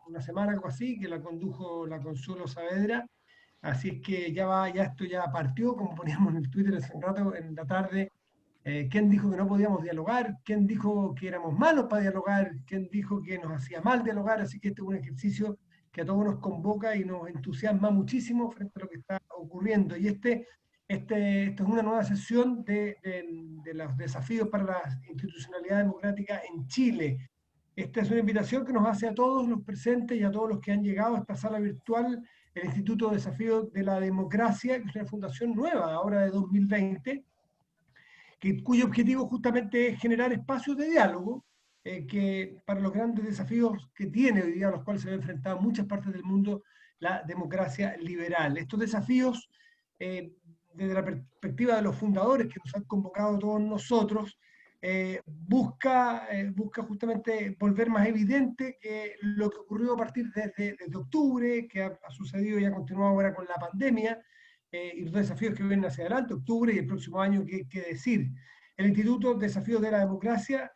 una semana, algo así, que la condujo la Consuelo Saavedra. Así es que ya esto ya partió, como poníamos en el Twitter hace un rato, en la tarde. ¿Quién dijo que no podíamos dialogar? ¿Quién dijo que éramos malos para dialogar? ¿Quién dijo que nos hacía mal dialogar? Así que este es un ejercicio que a todos nos convoca y nos entusiasma muchísimo frente a lo que está ocurriendo. Y esto es una nueva sesión de los desafíos para la institucionalidad democrática en Chile. Esta es una invitación que nos hace a todos los presentes y a todos los que han llegado a esta sala virtual, el Instituto de Desafíos de la Democracia, que es una fundación nueva, ahora de 2020, cuyo objetivo justamente es generar espacios de diálogo que para los grandes desafíos que tiene hoy día, a los cuales se ve enfrentado en muchas partes del mundo la democracia liberal. Estos desafíos, desde la perspectiva de los fundadores que nos han convocado a todos nosotros, busca justamente volver más evidente que lo que ocurrió a partir desde octubre, que ha sucedido y ha continuado ahora con la pandemia, y los desafíos que vienen hacia adelante, octubre y el próximo año, qué decir. El Instituto Desafíos de la Democracia,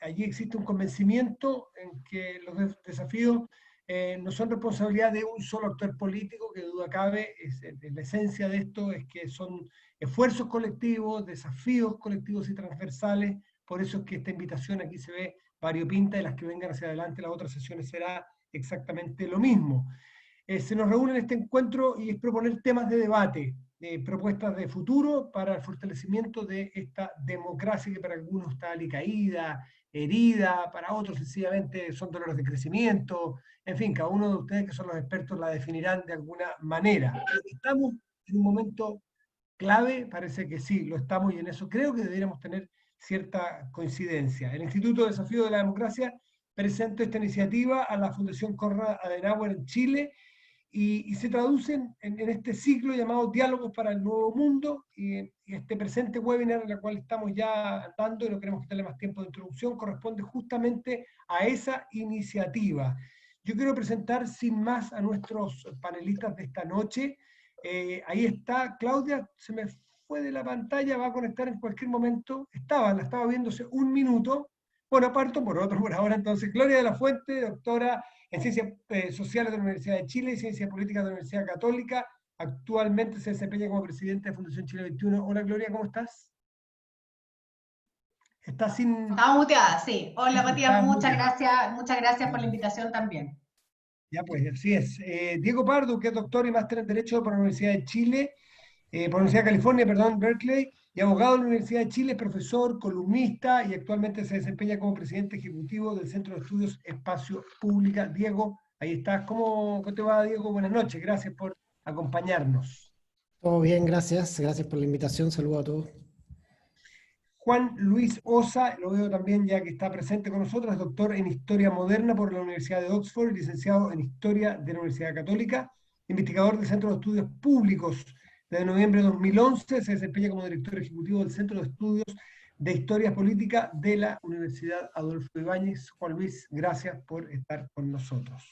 allí existe un convencimiento en que los desafíos no son responsabilidad de un solo actor político, que duda cabe, la esencia de esto es que son esfuerzos colectivos, desafíos colectivos y transversales. Por eso es que esta invitación aquí se ve variopinta, y las que vengan hacia adelante, las otras sesiones será exactamente lo mismo. Se nos reúne en este encuentro y es proponer temas de debate, propuestas de futuro para el fortalecimiento de esta democracia que para algunos está alicaída, herida, para otros sencillamente son dolores de crecimiento. En fin, cada uno de ustedes que son los expertos la definirán de alguna manera. Pero estamos en un momento clave, parece que sí, lo estamos, y en eso creo que deberíamos tener cierta coincidencia. El Instituto de Desafío de la Democracia presenta esta iniciativa a la Fundación Konrad Adenauer en Chile, y se traducen en este ciclo llamado Diálogos para el Nuevo Mundo, y este presente webinar en el cual estamos ya andando y no queremos quitarle más tiempo de introducción, corresponde justamente a esa iniciativa. Yo quiero presentar sin más a nuestros panelistas de esta noche. Ahí está Claudia, se me fue de la pantalla, va a conectar en cualquier momento. La estaba viéndose un minuto. Bueno, aparto por otro por ahora. Entonces, Gloria de la Fuente, doctora en Ciencias Sociales de la Universidad de Chile y Ciencias Políticas de la Universidad Católica. Actualmente se desempeña como presidente de Fundación Chile 21. Hola Gloria, ¿cómo estás? ¿Estás sin...? Estaba muteada, sí. Hola Matías, muchas muteada. gracias por la invitación también. Ya pues, así es. Diego Pardo, que es doctor y máster en Derecho por la Universidad de Chile, por la Universidad de California, perdón, Berkeley, y abogado de la Universidad de Chile, profesor, columnista, y actualmente se desempeña como presidente ejecutivo del Centro de Estudios Espacio Pública. Diego, ahí estás. ¿Cómo te va, Diego? Buenas noches, gracias por acompañarnos. Todo bien, gracias. Gracias por la invitación. Saludos a todos. Juan Luis Osa, lo veo también ya que está presente con nosotros, es doctor en Historia Moderna por la Universidad de Oxford, licenciado en Historia de la Universidad Católica, investigador del Centro de Estudios Públicos. Desde noviembre de 2011 se desempeña como director ejecutivo del Centro de Estudios de Historia Política de la Universidad Adolfo Ibáñez. Juan Luis, gracias por estar con nosotros.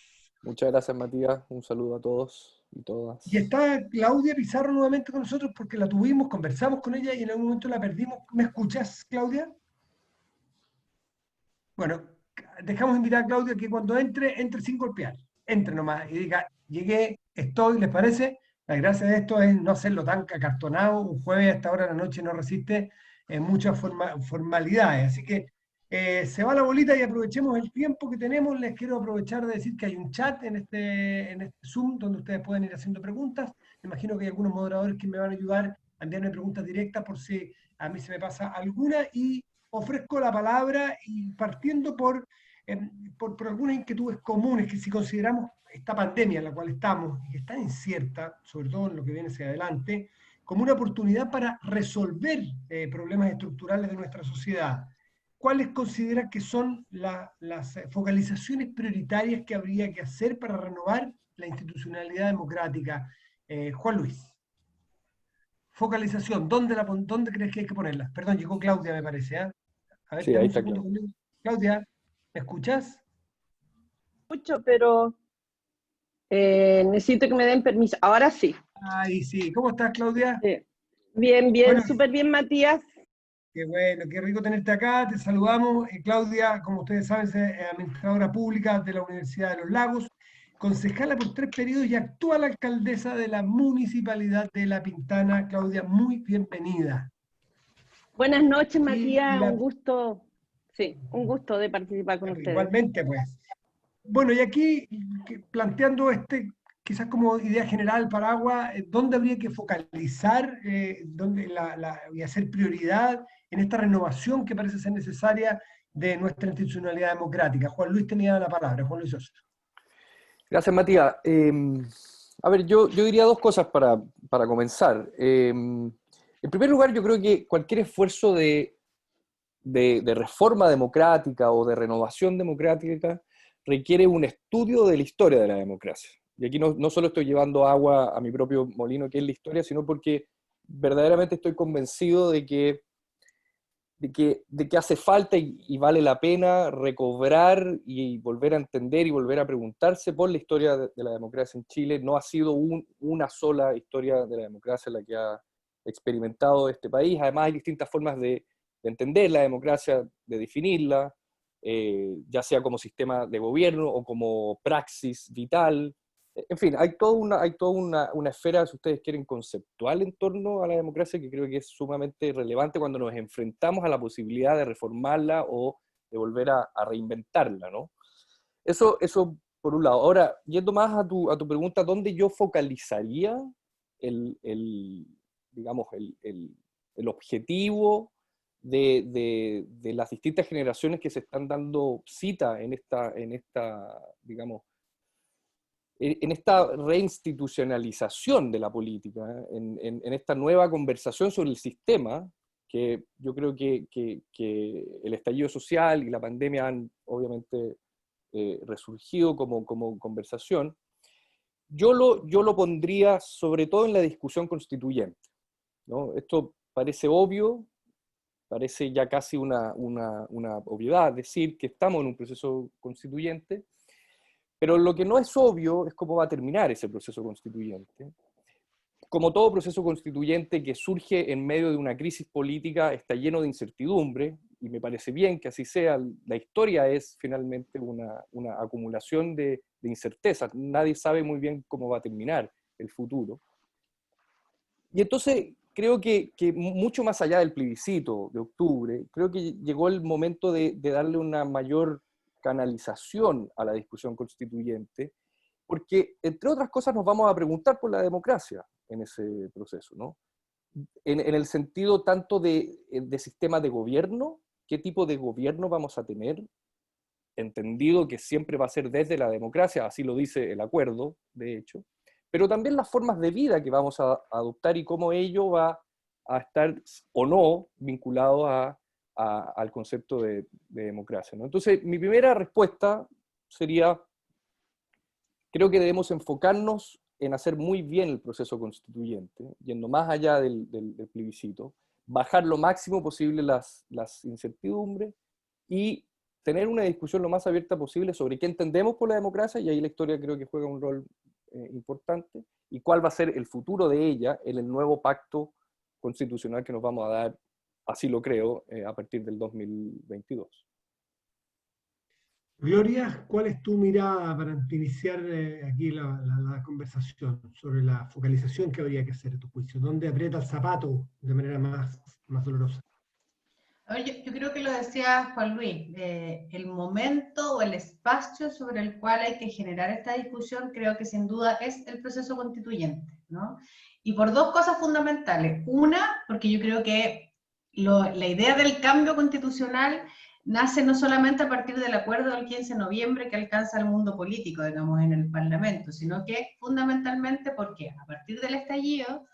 Muchas gracias, Matías. Un saludo a todos y todas. Y está Claudia Pizarro nuevamente con nosotros porque la tuvimos, conversamos con ella y en algún momento la perdimos. ¿Me escuchas, Claudia? Bueno, dejamos invitar a Claudia que cuando entre sin golpear. Entre nomás y diga, llegué, estoy, ¿les parece? La gracia de esto es no hacerlo tan acartonado. Un jueves a esta hora de la noche no resiste muchas formalidades. Así que se va la bolita y aprovechemos el tiempo que tenemos. Les quiero aprovechar de decir que hay un chat en este Zoom donde ustedes pueden ir haciendo preguntas. Me imagino que hay algunos moderadores que me van a ayudar a enviarme preguntas directas por si a mí se me pasa alguna, y ofrezco la palabra y partiendo por algunas inquietudes comunes que si consideramos esta pandemia en la cual estamos y que está incierta, sobre todo en lo que viene hacia adelante, como una oportunidad para resolver problemas estructurales de nuestra sociedad. ¿Cuáles consideran que son las focalizaciones prioritarias que habría que hacer para renovar la institucionalidad democrática? Juan Luis. Focalización, ¿dónde crees que hay que ponerla? Perdón, llegó Claudia, me parece. A ver, Sí, ahí está segundo conmigo. Claudia, ¿me escuchas? Escucho, pero necesito que me den permiso. Ahora sí. Ahí sí. ¿Cómo estás, Claudia? Bien, Bueno, súper bien, Matías. Qué bueno, qué rico tenerte acá. Te saludamos. Claudia, como ustedes saben, es administradora pública de la Universidad de los Lagos, concejala por 3 periodos y actual alcaldesa de la Municipalidad de La Pintana. Claudia, muy bienvenida. Buenas noches, Y Matías. la- Un gusto, sí, un gusto de participar con ustedes. Igualmente, pues. Bueno, y aquí planteando quizás como idea general, paraguas, ¿dónde habría que focalizar y hacer prioridad en esta renovación que parece ser necesaria de nuestra institucionalidad democrática? Juan Luis tenía la palabra, Juan Luis Sosa. Gracias, Matías. A ver, yo diría dos cosas para comenzar. En primer lugar, yo creo que cualquier esfuerzo de reforma democrática o de renovación democrática requiere un estudio de la historia de la democracia. Y aquí no solo estoy llevando agua a mi propio molino, que es la historia, sino porque verdaderamente estoy convencido de que hace falta y vale la pena recobrar y volver a entender y volver a preguntarse por la historia de la democracia en Chile. No ha sido una sola historia de la democracia la que ha experimentado este país. Además hay distintas formas de entender la democracia, de definirla, ya sea como sistema de gobierno o como praxis vital. En fin, hay toda una esfera, si ustedes quieren, conceptual en torno a la democracia que creo que es sumamente relevante cuando nos enfrentamos a la posibilidad de reformarla o de volver a reinventarla, ¿no? Eso por un lado. Ahora, yendo más a tu pregunta, ¿dónde yo focalizaría digamos, el objetivo de las distintas generaciones que se están dando cita en esta digamos, en esta reinstitucionalización de la política, en esta nueva conversación sobre el sistema, que yo creo que el estallido social y la pandemia han obviamente resurgido como conversación, yo lo pondría sobre todo en la discusión constituyente, ¿no? Esto parece obvio, parece ya casi una obviedad decir que estamos en un proceso constituyente, pero lo que no es obvio es cómo va a terminar ese proceso constituyente. Como todo proceso constituyente que surge en medio de una crisis política, está lleno de incertidumbre, y me parece bien que así sea. La historia es finalmente una acumulación de incertezas. Nadie sabe muy bien cómo va a terminar el futuro. Y entonces creo que mucho más allá del plebiscito de octubre, creo que llegó el momento de darle una mayor canalización a la discusión constituyente, porque, entre otras cosas, nos vamos a preguntar por la democracia en ese proceso, ¿no? En el sentido tanto de sistema de gobierno, qué tipo de gobierno vamos a tener, entendido que siempre va a ser desde la democracia, así lo dice el acuerdo, de hecho, pero también las formas de vida que vamos a adoptar y cómo ello va a estar o no vinculado al concepto de democracia, ¿no? Entonces, mi primera respuesta sería, creo que debemos enfocarnos en hacer muy bien el proceso constituyente, yendo más allá del plebiscito, bajar lo máximo posible las incertidumbres y tener una discusión lo más abierta posible sobre qué entendemos por la democracia, y ahí la historia creo que juega un rol importante, y cuál va a ser el futuro de ella en el nuevo pacto constitucional que nos vamos a dar, así lo creo, a partir del 2022. Gloria, ¿cuál es tu mirada para iniciar aquí la conversación sobre la focalización que habría que hacer a tu juicio? ¿Dónde aprieta el zapato de manera más dolorosa? Yo creo que lo decía Juan Luis, el momento o el espacio sobre el cual hay que generar esta discusión creo que sin duda es el proceso constituyente, ¿no? Y por dos cosas fundamentales. Una, porque yo creo que la idea del cambio constitucional nace no solamente a partir del acuerdo del 15 de noviembre que alcanza el mundo político, digamos, en el Parlamento, sino que fundamentalmente porque a partir del estallido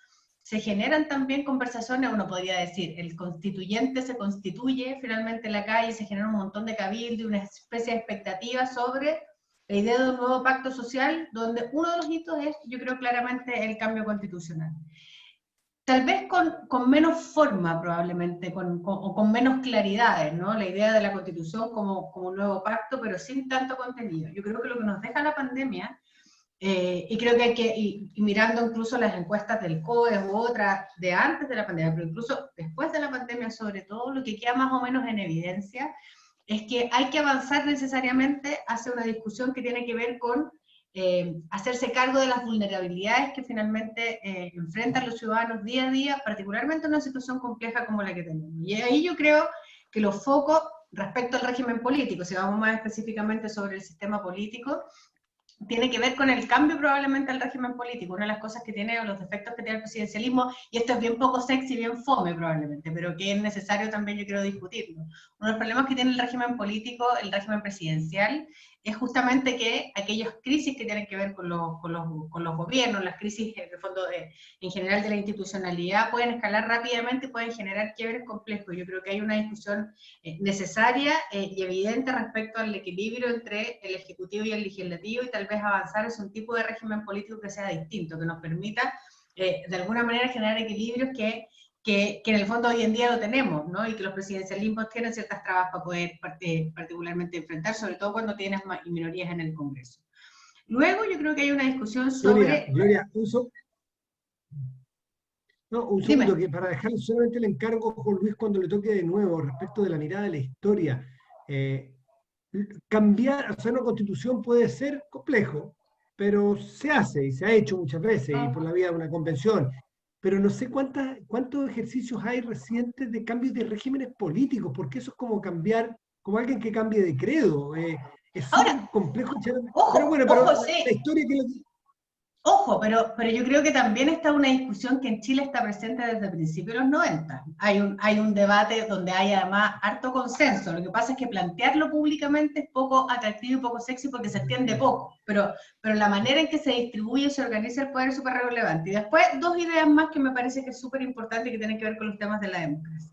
se generan también conversaciones, uno podría decir, el constituyente se constituye finalmente en la calle, se genera un montón de cabildo y una especie de expectativa sobre la idea de un nuevo pacto social, donde uno de los hitos es, yo creo claramente, el cambio constitucional. Tal vez con menos forma probablemente, o con menos claridades, ¿no? La idea de la Constitución como un nuevo pacto, pero sin tanto contenido. Yo creo que lo que nos deja la pandemia Y creo que hay que, y mirando incluso las encuestas del COE u otras de antes de la pandemia, pero incluso después de la pandemia, sobre todo, lo que queda más o menos en evidencia es que hay que avanzar necesariamente hacia una discusión que tiene que ver con hacerse cargo de las vulnerabilidades que finalmente enfrentan los ciudadanos día a día, particularmente en una situación compleja como la que tenemos. Y ahí yo creo que los focos respecto al régimen político, si vamos más específicamente sobre el sistema político, tiene que ver con el cambio probablemente al régimen político. Una de las cosas que tiene, o los defectos que tiene el presidencialismo, y esto es bien poco sexy, bien fome probablemente, pero que es necesario también yo quiero discutirlo. Uno de los problemas que tiene el régimen político, el régimen presidencial, es justamente que aquellas crisis que tienen que ver con los gobiernos, las crisis en el fondo en general de la institucionalidad, pueden escalar rápidamente y pueden generar quiebres complejos. Yo creo que hay una discusión necesaria y evidente respecto al equilibrio entre el Ejecutivo y el Legislativo, y tal vez avanzar hacia un tipo de régimen político que sea distinto, que nos permita de alguna manera generar equilibrios que en el fondo hoy en día lo tenemos, ¿no? Y que los presidencialismos tienen ciertas trabas para poder particularmente enfrentar, sobre todo cuando tienes minorías en el Congreso. Luego yo creo que hay una discusión sobre... Gloria, un Dime. segundo, que para dejarle solamente el encargo a Juan Luis cuando le toque de nuevo respecto de la mirada de la historia. Cambiar, o sea, una constitución puede ser complejo, pero se hace y se ha hecho muchas veces y por la vía de una convención. Pero no sé cuántos ejercicios hay recientes de cambios de regímenes políticos, porque eso es como cambiar, como alguien que cambie de credo. Es súper complejo. Pero bueno, pero ojo, sí. la historia que... Ojo, pero yo creo que también está una discusión que en Chile está presente desde el principio de los 90. Hay un debate donde hay además harto consenso. Lo que pasa es que plantearlo públicamente es poco atractivo y poco sexy porque se entiende poco. Pero la manera en que se distribuye y se organiza el poder es súper relevante. Y después, dos ideas más que me parece que es súper importante y que tienen que ver con los temas de la democracia.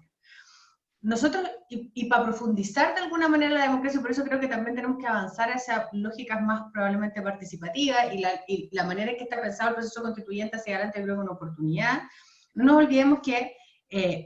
Nosotros, y para profundizar de alguna manera la democracia, por eso creo que también tenemos que avanzar hacia lógicas más probablemente participativas, y la manera en que está pensado el proceso constituyente hacia adelante creo que es una oportunidad. No nos olvidemos que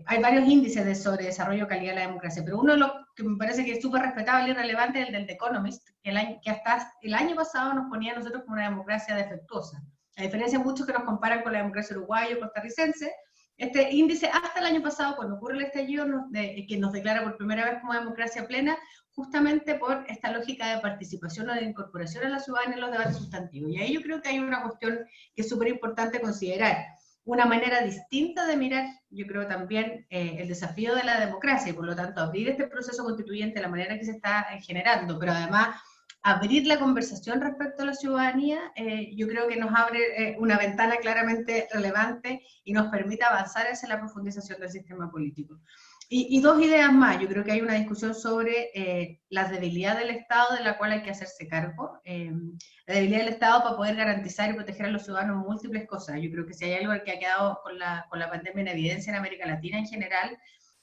hay varios índices sobre desarrollo de calidad de la democracia, pero uno de los que me parece que es súper respetable y relevante es el del The Economist, que hasta el año pasado nos ponía a nosotros como una democracia defectuosa. A diferencia de muchos que nos comparan con la democracia uruguaya o costarricense, este índice, hasta el año pasado, cuando ocurre el estallido, que nos declara por primera vez como democracia plena, justamente por esta lógica de participación o de incorporación a la ciudadanía en los debates sustantivos. Y ahí yo creo que hay una cuestión que es súper importante considerar. Una manera distinta de mirar, yo creo también, el desafío de la democracia, y por lo tanto abrir este proceso constituyente de la manera que se está generando, pero además abrir la conversación respecto a la ciudadanía, yo creo que nos abre una ventana claramente relevante y nos permite avanzar hacia la profundización del sistema político. Y dos ideas más. Yo creo que hay una discusión sobre la debilidad del Estado, de la cual hay que hacerse cargo. La debilidad del Estado para poder garantizar y proteger a los ciudadanos múltiples cosas. Yo creo que si hay algo que ha quedado con la pandemia en evidencia en América Latina en general,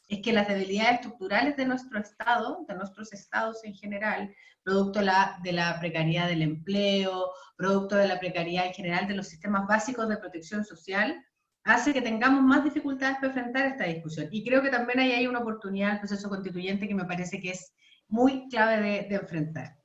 es que las debilidades estructurales de nuestro Estado, de nuestros estados en general, producto de la precariedad del empleo, producto de la precariedad en general de los sistemas básicos de protección social, hace que tengamos más dificultades para enfrentar esta discusión. Y creo que también ahí hay una oportunidad del proceso constituyente que me parece que es muy clave de enfrentar.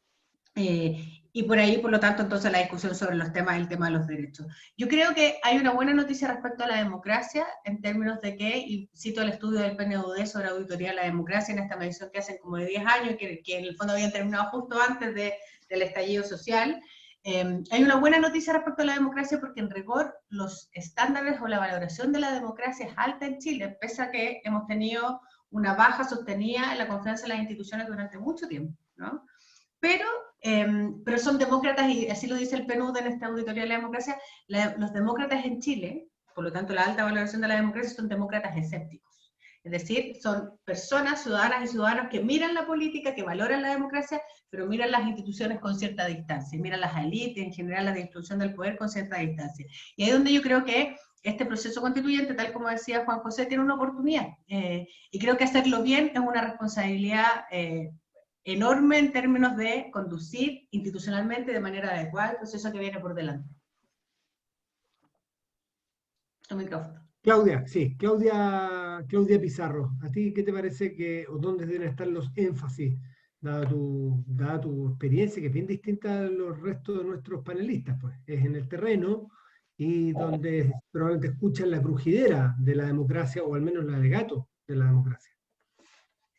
Y por ahí, por lo tanto, entonces la discusión sobre el tema de los derechos. Yo creo que hay una buena noticia respecto a la democracia, en términos de que, y cito el estudio del PNUD sobre auditoría de la democracia, en esta medición que hacen como de 10 años, que en el fondo habían terminado justo antes del estallido social. Hay una buena noticia respecto a la democracia porque en rigor los estándares o la valoración de la democracia es alta en Chile, pese a que hemos tenido una baja sostenida en la confianza en las instituciones durante mucho tiempo, ¿no? Pero son demócratas, y así lo dice el PNUD en esta auditoría de la democracia, los demócratas en Chile, por lo tanto la alta valoración de la democracia, son demócratas escépticos. Es decir, son personas, ciudadanas y ciudadanos que miran la política, que valoran la democracia, pero miran las instituciones con cierta distancia, miran las élites, en general la distribución del poder con cierta distancia. Y ahí es donde yo creo que este proceso constituyente, tal como decía Juan José, tiene una oportunidad. Y creo que hacerlo bien es una responsabilidad enorme en términos de conducir institucionalmente de manera adecuada el proceso que viene por delante. Tu micrófono. Claudia, sí, Claudia Pizarro, ¿a ti qué te parece o dónde deben estar los énfasis dada tu experiencia, que es bien distinta a los restos de nuestros panelistas, pues. Es en el terreno y donde probablemente escuchan la crujidera de la democracia, o al menos la de gato de la democracia.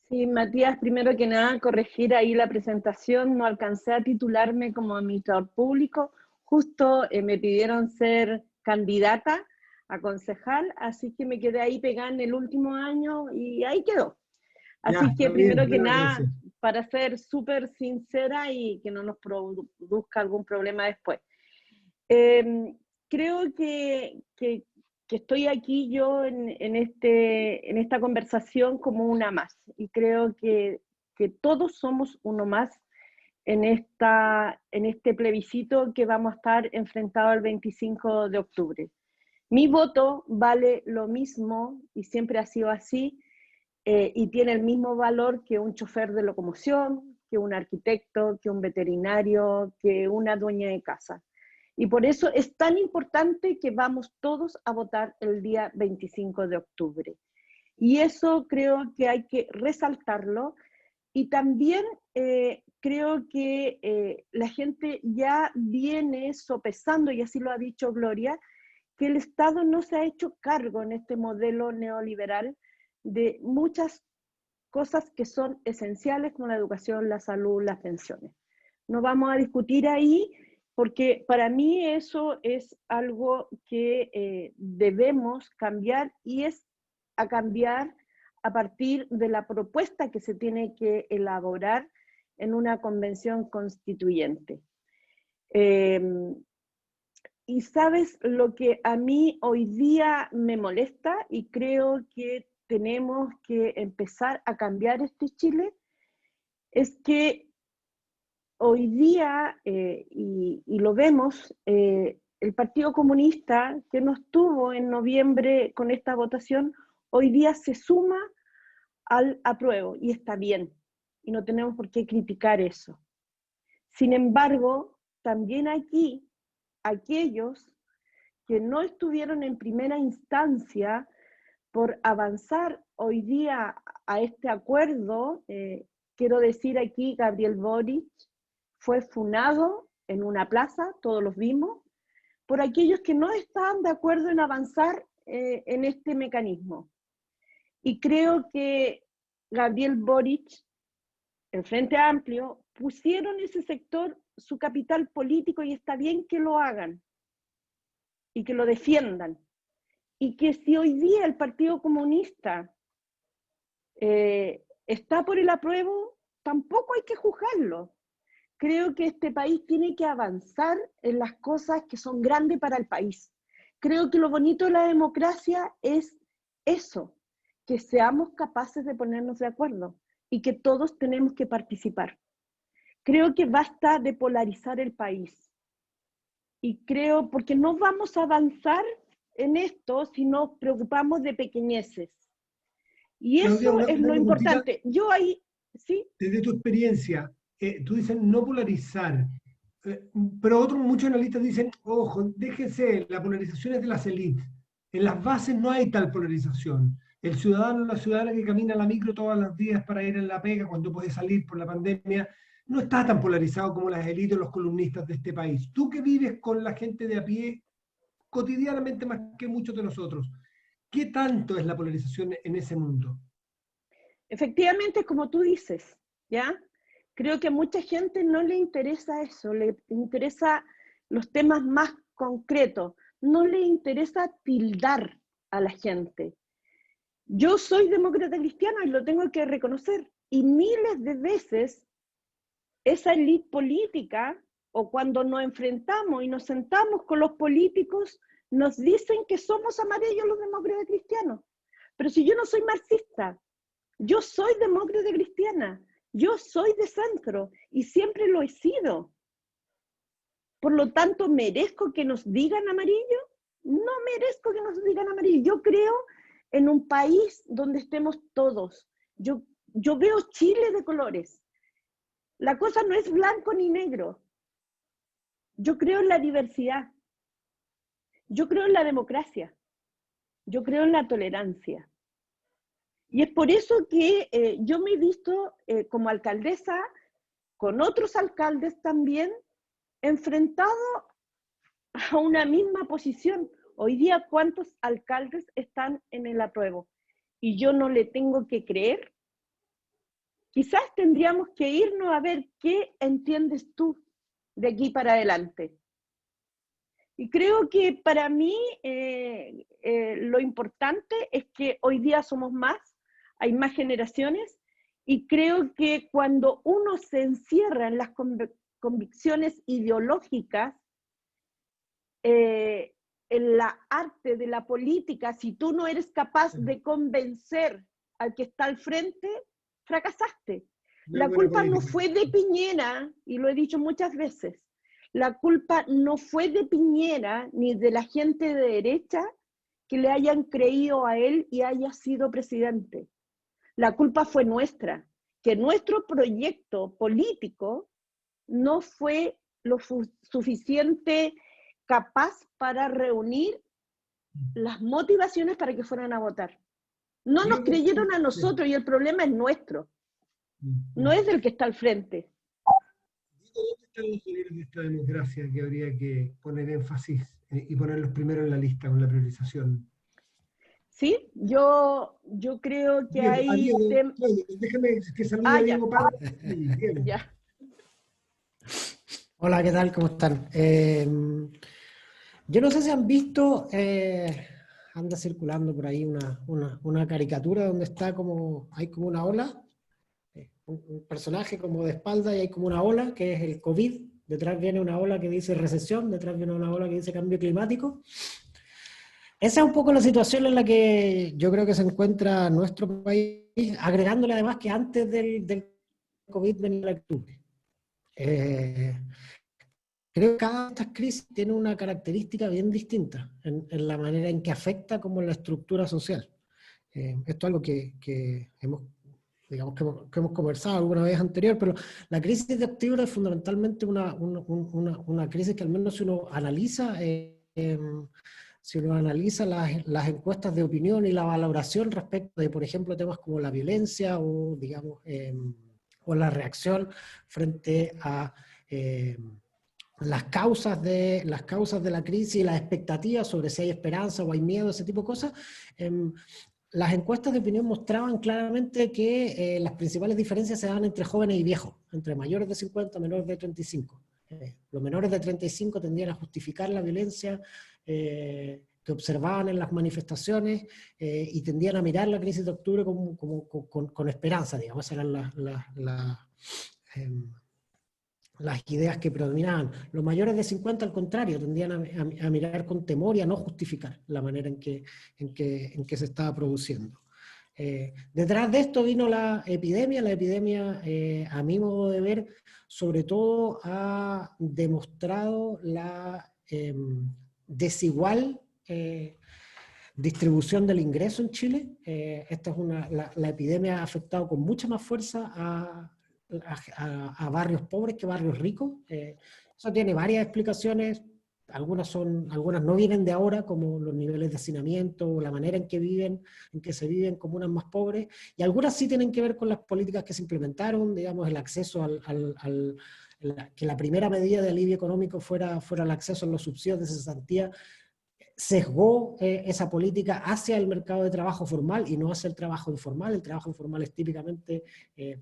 Sí, Matías, primero que nada, corregir ahí la presentación, no alcancé a titularme como administrador público, justo me pidieron ser candidata a concejal, así que me quedé ahí pegada en el último año y ahí quedó. Ya, Así que está bien, primero que buena nada, aclaración. para ser súper sincera y que no nos produzca algún problema después. Creo que estoy aquí yo en esta conversación como una más, y creo que todos somos uno más en este plebiscito que vamos a estar enfrentado el 25 de octubre. Mi voto vale lo mismo, y siempre ha sido así, y tiene el mismo valor que un chofer de locomoción, que un arquitecto, que un veterinario, que una dueña de casa. Y por eso es tan importante que vamos todos a votar el día 25 de octubre. Y eso creo que hay que resaltarlo. Y también creo que la gente ya viene sopesando, y así lo ha dicho Gloria, que el Estado no se ha hecho cargo en este modelo neoliberal de muchas cosas que son esenciales, como la educación, la salud, las pensiones. No vamos a discutir ahí, porque para mí eso es algo que debemos cambiar, y es a cambiar a partir de la propuesta que se tiene que elaborar en una convención constituyente. Y sabes lo que a mí hoy día me molesta, y creo que tenemos que empezar a cambiar este Chile, es que hoy día, y lo vemos, el Partido Comunista, que no estuvo en noviembre con esta votación, hoy día se suma al apruebo, y está bien, y no tenemos por qué criticar eso. Sin embargo, también aquí, aquellos que no estuvieron en primera instancia por avanzar hoy día a este acuerdo, quiero decir aquí, Gabriel Boric fue funado en una plaza, todos los vimos, por aquellos que no estaban de acuerdo en avanzar en este mecanismo. Y creo que Gabriel Boric, el Frente Amplio, pusieron ese sector su capital político, y está bien que lo hagan y que lo defiendan. Y que si hoy día el Partido Comunista está por el apruebo, tampoco hay que juzgarlo. Creo que este país tiene que avanzar en las cosas que son grandes para el país. Creo que lo bonito de la democracia es eso, que seamos capaces de ponernos de acuerdo y que todos tenemos que participar. Creo que basta de polarizar el país. Y creo, porque no vamos a avanzar en esto si nos preocupamos de pequeñeces. Y Claudia, eso una es lo preguntita. importante. Yo ahí, ¿sí? Desde tu experiencia, tú dices no polarizar, pero muchos analistas dicen, ojo, déjense, la polarización es de las élites. En las bases no hay tal polarización. El ciudadano o la ciudadana que camina a la micro todos los días para ir en la pega cuando puede salir por la pandemia, no está tan polarizado como las élites o los columnistas de este país. Tú que vives con la gente de a pie cotidianamente más que muchos de nosotros, ¿qué tanto es la polarización en ese mundo? Efectivamente, como tú dices, ¿ya? Creo que a mucha gente no le interesa eso, le interesa los temas más concretos, no le interesa tildar a la gente. Yo soy demócrata cristiana y lo tengo que reconocer, y miles de veces esa élite política, o cuando nos enfrentamos y nos sentamos con los políticos, nos dicen que somos amarillos los demócratas cristianos. Pero si yo no soy marxista, yo soy demócrata cristiana, yo soy de centro y siempre lo he sido. Por lo tanto, ¿merezco que nos digan amarillo? No merezco que nos digan amarillo. Yo creo en un país donde estemos todos. Yo veo Chile de colores. La cosa no es blanco ni negro. Yo creo en la diversidad. Yo creo en la democracia. Yo creo en la tolerancia. Y es por eso que yo me he visto como alcaldesa con otros alcaldes también, enfrentados a una misma posición. Hoy día, ¿cuántos alcaldes están en el apruebo? Y yo no le tengo que creer. Quizás tendríamos que irnos a ver qué entiendes tú de aquí para adelante. Y creo que para mí lo importante es que hoy día somos más, hay más generaciones, y creo que cuando uno se encierra en las convicciones ideológicas, en la arte de la política, si tú no eres capaz de convencer al que está al frente, fracasaste. La culpa no fue de Piñera, y lo he dicho muchas veces, la culpa no fue de Piñera ni de la gente de derecha que le hayan creído a él y haya sido presidente. La culpa fue nuestra, que nuestro proyecto político no fue lo suficiente capaz para reunir las motivaciones para que fueran a votar. No nos creyeron a nosotros y el problema es nuestro, no es del que está al frente. ¿Dónde están los valores de esta democracia que habría que poner énfasis y ponerlos primero en la lista con la priorización? Sí, yo creo que hay... Déjame que salude a Diego Paz. Ya. Hola, ¿qué tal? ¿Cómo están? Yo no sé si han visto, anda circulando por ahí una caricatura donde está hay como una ola, un personaje como de espalda y hay como una ola que es el COVID, detrás viene una ola que dice recesión, detrás viene una ola que dice cambio climático. Esa es un poco la situación en la que yo creo que se encuentra nuestro país, agregándole además que antes del COVID venía la octubre. Creo que cada de estas crisis tiene una característica bien distinta en la manera en que afecta como la estructura social. Esto es algo que hemos conversado alguna vez anterior, pero la crisis de octubre es fundamentalmente una crisis que al menos si uno analiza las encuestas de opinión y la valoración respecto de, por ejemplo, temas como la violencia o, digamos, o la reacción frente a las causas de la crisis y las expectativas sobre si hay esperanza o hay miedo, ese tipo de cosas, las encuestas de opinión mostraban claramente que las principales diferencias se daban entre jóvenes y viejos, entre mayores de 50 y menores de 35. Los menores de 35 tendían a justificar la violencia que observaban en las manifestaciones y tendían a mirar la crisis de octubre con esperanza, digamos. Esas eran las ideas que predominaban. Los mayores de 50, al contrario, tendían a mirar con temor y a no justificar la manera en que se estaba produciendo. Detrás de esto vino la epidemia. La epidemia, a mi modo de ver, sobre todo ha demostrado la desigual distribución del ingreso en Chile. Esta es la epidemia ha afectado con mucha más fuerza a barrios pobres que barrios ricos. Eso tiene varias explicaciones. Algunas no vienen de ahora, como los niveles de hacinamiento o la manera en que se viven comunas más pobres, y algunas sí tienen que ver con las políticas que se implementaron, digamos, el acceso que la primera medida de alivio económico fuera el acceso a los subsidios de cesantía, sesgó esa política hacia el mercado de trabajo formal y no hacia el trabajo informal. El trabajo informal es típicamente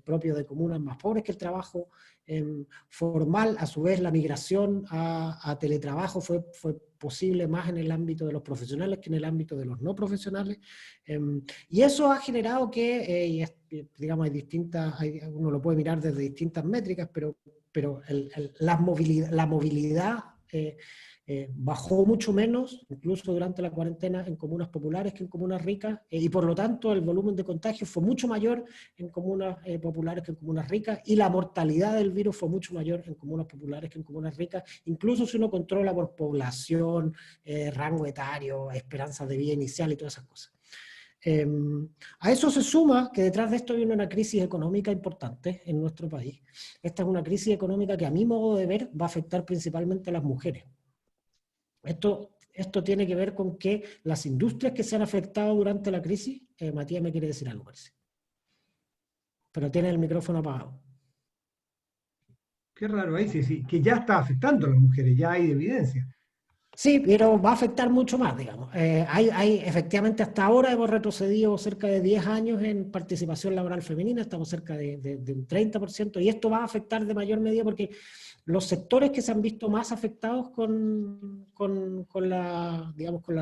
propio de comunas más pobres que el trabajo formal. A su vez, la migración a teletrabajo fue posible más en el ámbito de los profesionales que en el ámbito de los no profesionales. Y eso ha generado que, digamos, uno lo puede mirar desde distintas métricas, pero la movilidad bajó mucho menos, incluso durante la cuarentena, en comunas populares que en comunas ricas, y por lo tanto el volumen de contagios fue mucho mayor en comunas populares que en comunas ricas, y la mortalidad del virus fue mucho mayor en comunas populares que en comunas ricas, incluso si uno controla por población, rango etario, esperanza de vida inicial y todas esas cosas. A eso se suma que detrás de esto viene una crisis económica importante en nuestro país. Esta es una crisis económica que, a mi modo de ver, va a afectar principalmente a las mujeres. Esto tiene que ver con que las industrias que se han afectado durante la crisis, Matías me quiere decir algo, parece. Pero tiene el micrófono apagado. Qué raro ahí, sí, sí, que ya está afectando a las mujeres, ya hay evidencia. Sí, pero va a afectar mucho más, digamos. Efectivamente, hasta ahora hemos retrocedido cerca de 10 años en participación laboral femenina, estamos cerca de un 30%, y esto va a afectar de mayor medida porque los sectores que se han visto más afectados con la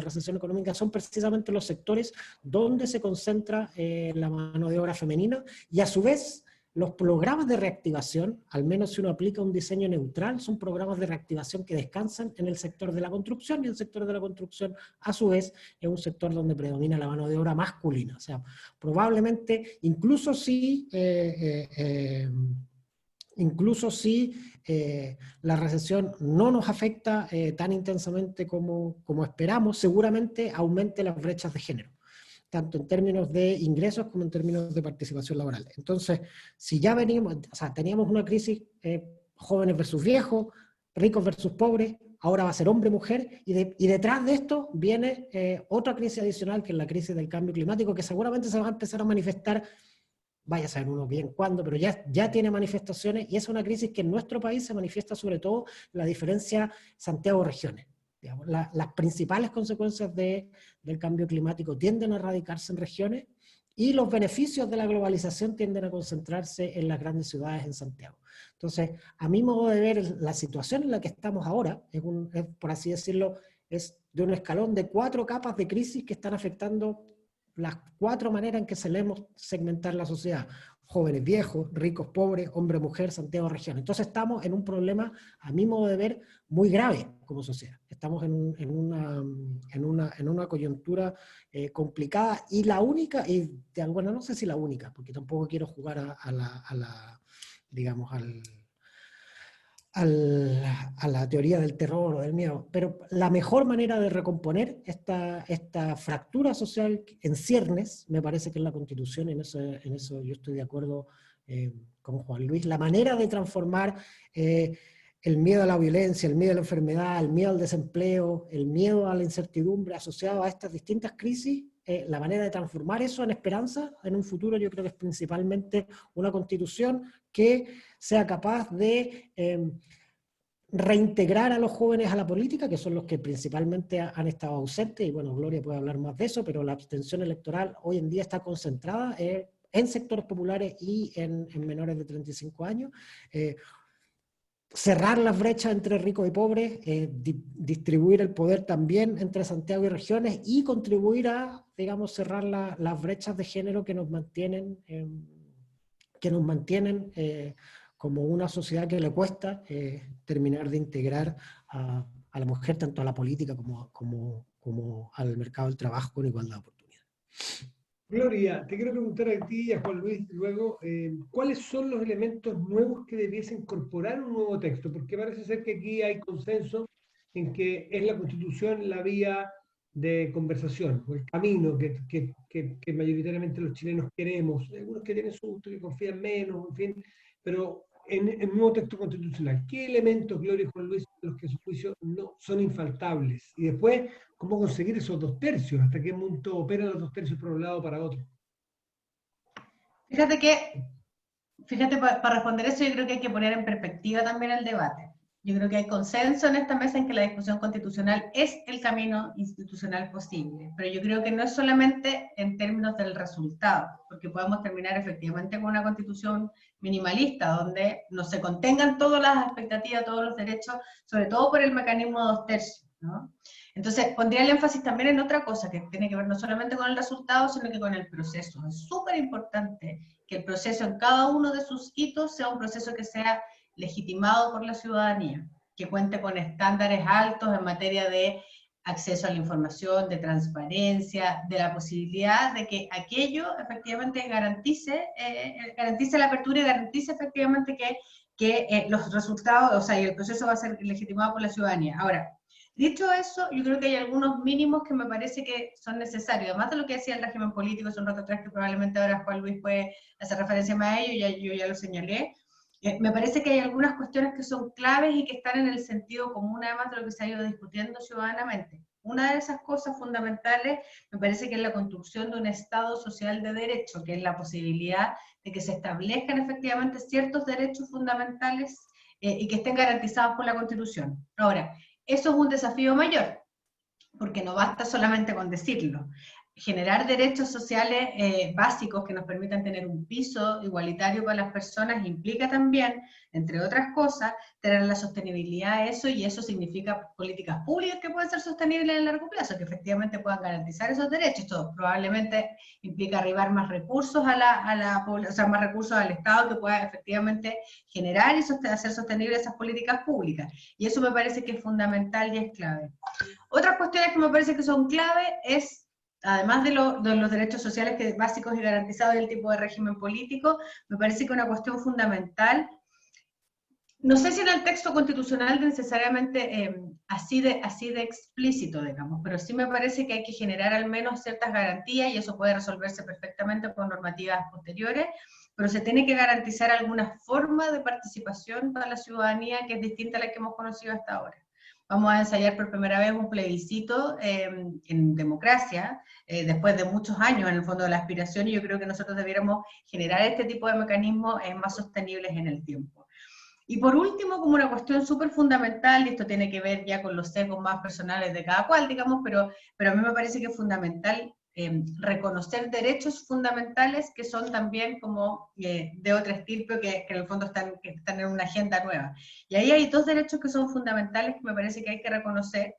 recesión económica son precisamente los sectores donde se concentra la mano de obra femenina, y a su vez los programas de reactivación, al menos si uno aplica un diseño neutral, son programas de reactivación que descansan en el sector de la construcción, y el sector de la construcción, a su vez, es un sector donde predomina la mano de obra masculina. O sea, probablemente, incluso si la recesión no nos afecta tan intensamente como esperamos, seguramente aumente las brechas de género, tanto en términos de ingresos como en términos de participación laboral. Entonces, si ya venimos, o sea, teníamos una crisis jóvenes versus viejos, ricos versus pobres, ahora va a ser hombre-mujer, y detrás de esto viene otra crisis adicional, que es la crisis del cambio climático, que seguramente se va a empezar a manifestar, vaya a saber uno bien cuándo, pero ya tiene manifestaciones, y es una crisis que en nuestro país se manifiesta sobre todo la diferencia Santiago-regiones. Digamos, las principales consecuencias del cambio climático tienden a radicarse en regiones, y los beneficios de la globalización tienden a concentrarse en las grandes ciudades, en Santiago. Entonces, a mi modo de ver, la situación en la que estamos ahora, por así decirlo, es de un escalón de 4 capas de crisis que están afectando las 4 maneras en que solemos segmentar la sociedad: jóvenes, viejos, ricos, pobres, hombre, mujer, Santiago, región. Entonces estamos en un problema, a mi modo de ver, muy grave como sociedad. Estamos en una coyuntura complicada, y la única, bueno, no sé si la única, porque tampoco quiero jugar digamos, a la teoría del terror o del miedo, pero la mejor manera de recomponer esta fractura social en ciernes, me parece que es la Constitución. En eso yo estoy de acuerdo con Juan Luis. La manera de transformar el miedo a la violencia, el miedo a la enfermedad, el miedo al desempleo, el miedo a la incertidumbre asociado a estas distintas crisis, la manera de transformar eso en esperanza en un futuro, yo creo que es principalmente una Constitución que sea capaz de reintegrar a los jóvenes a la política, que son los que principalmente han estado ausentes, y bueno, Gloria puede hablar más de eso, pero la abstención electoral hoy en día está concentrada en sectores populares y en menores de 35 años. Cerrar las brechas entre ricos y pobres, distribuir el poder también entre Santiago y regiones, y contribuir a, digamos, cerrar las brechas de género que nos mantienen como una sociedad que le cuesta terminar de integrar a la mujer tanto a la política como al mercado del trabajo con igualdad de oportunidades. Gloria, te quiero preguntar a ti y a Juan Luis luego, ¿cuáles son los elementos nuevos que debiese incorporar un nuevo texto? Porque parece ser que aquí hay consenso en que es la Constitución la vía de conversación, o el camino que mayoritariamente los chilenos queremos. Algunos que tienen su gusto, que confían menos, en fin, pero en el nuevo texto constitucional, ¿qué elementos, Gloria y Juan Luis, los que a su juicio no son infaltables? Y después, ¿cómo conseguir esos 2/3? ¿Hasta qué punto operan los 2/3 por un lado o para otro? Fíjate, para responder eso, yo creo que hay que poner en perspectiva también el debate. Yo creo que hay consenso en esta mesa en que la discusión constitucional es el camino institucional posible, pero yo creo que no es solamente en términos del resultado, porque podemos terminar efectivamente con una constitución minimalista, donde no se contengan todas las expectativas, todos los derechos, sobre todo por el mecanismo de 2/3, ¿no? Entonces, pondría el énfasis también en otra cosa, que tiene que ver no solamente con el resultado, sino que con el proceso. Es súper importante que el proceso en cada uno de sus hitos sea un proceso que sea legitimado por la ciudadanía, que cuente con estándares altos en materia de acceso a la información, de transparencia, de la posibilidad de que aquello efectivamente garantice la apertura y garantice efectivamente que los resultados, o sea, y el proceso va a ser legitimado por la ciudadanía. Ahora, dicho eso, yo creo que hay algunos mínimos que me parece que son necesarios, además de lo que decía el régimen político hace un rato atrás, que probablemente ahora Juan Luis puede hacer referencia más a ello, yo ya lo señalé. Me parece que hay algunas cuestiones que son claves y que están en el sentido común, además de lo que se ha ido discutiendo ciudadanamente. Una de esas cosas fundamentales me parece que es la construcción de un Estado social de derecho, que es la posibilidad de que se establezcan efectivamente ciertos derechos fundamentales y que estén garantizados por la Constitución. Ahora, eso es un desafío mayor, porque no basta solamente con decirlo. Generar derechos sociales básicos que nos permitan tener un piso igualitario para las personas implica también, entre otras cosas, tener la sostenibilidad de eso, y eso significa políticas públicas que puedan ser sostenibles a largo plazo, que efectivamente puedan garantizar esos derechos. Esto probablemente implica arribar más recursos a la población, o sea, más recursos al Estado que pueda efectivamente generar y hacer sostenibles esas políticas públicas. Y eso me parece que es fundamental y es clave. Otras cuestiones que me parece que son clave es, además de los derechos sociales básicos y garantizados del tipo de régimen político, me parece que una cuestión fundamental, no sé si en el texto constitucional necesariamente así de explícito, digamos, pero sí me parece que hay que generar al menos ciertas garantías, y eso puede resolverse perfectamente con normativas posteriores, pero se tiene que garantizar alguna forma de participación para la ciudadanía que es distinta a la que hemos conocido hasta ahora. Vamos a ensayar por primera vez un plebiscito en democracia, después de muchos años en el fondo de la aspiración, y yo creo que nosotros debiéramos generar este tipo de mecanismos más sostenibles en el tiempo. Y por último, como una cuestión súper fundamental, y esto tiene que ver ya con los sesgos más personales de cada cual, digamos, pero a mí me parece que es fundamental reconocer derechos fundamentales que son también como de otra estirpe, que en el fondo están en una agenda nueva. Y ahí hay dos derechos que son fundamentales que me parece que hay que reconocer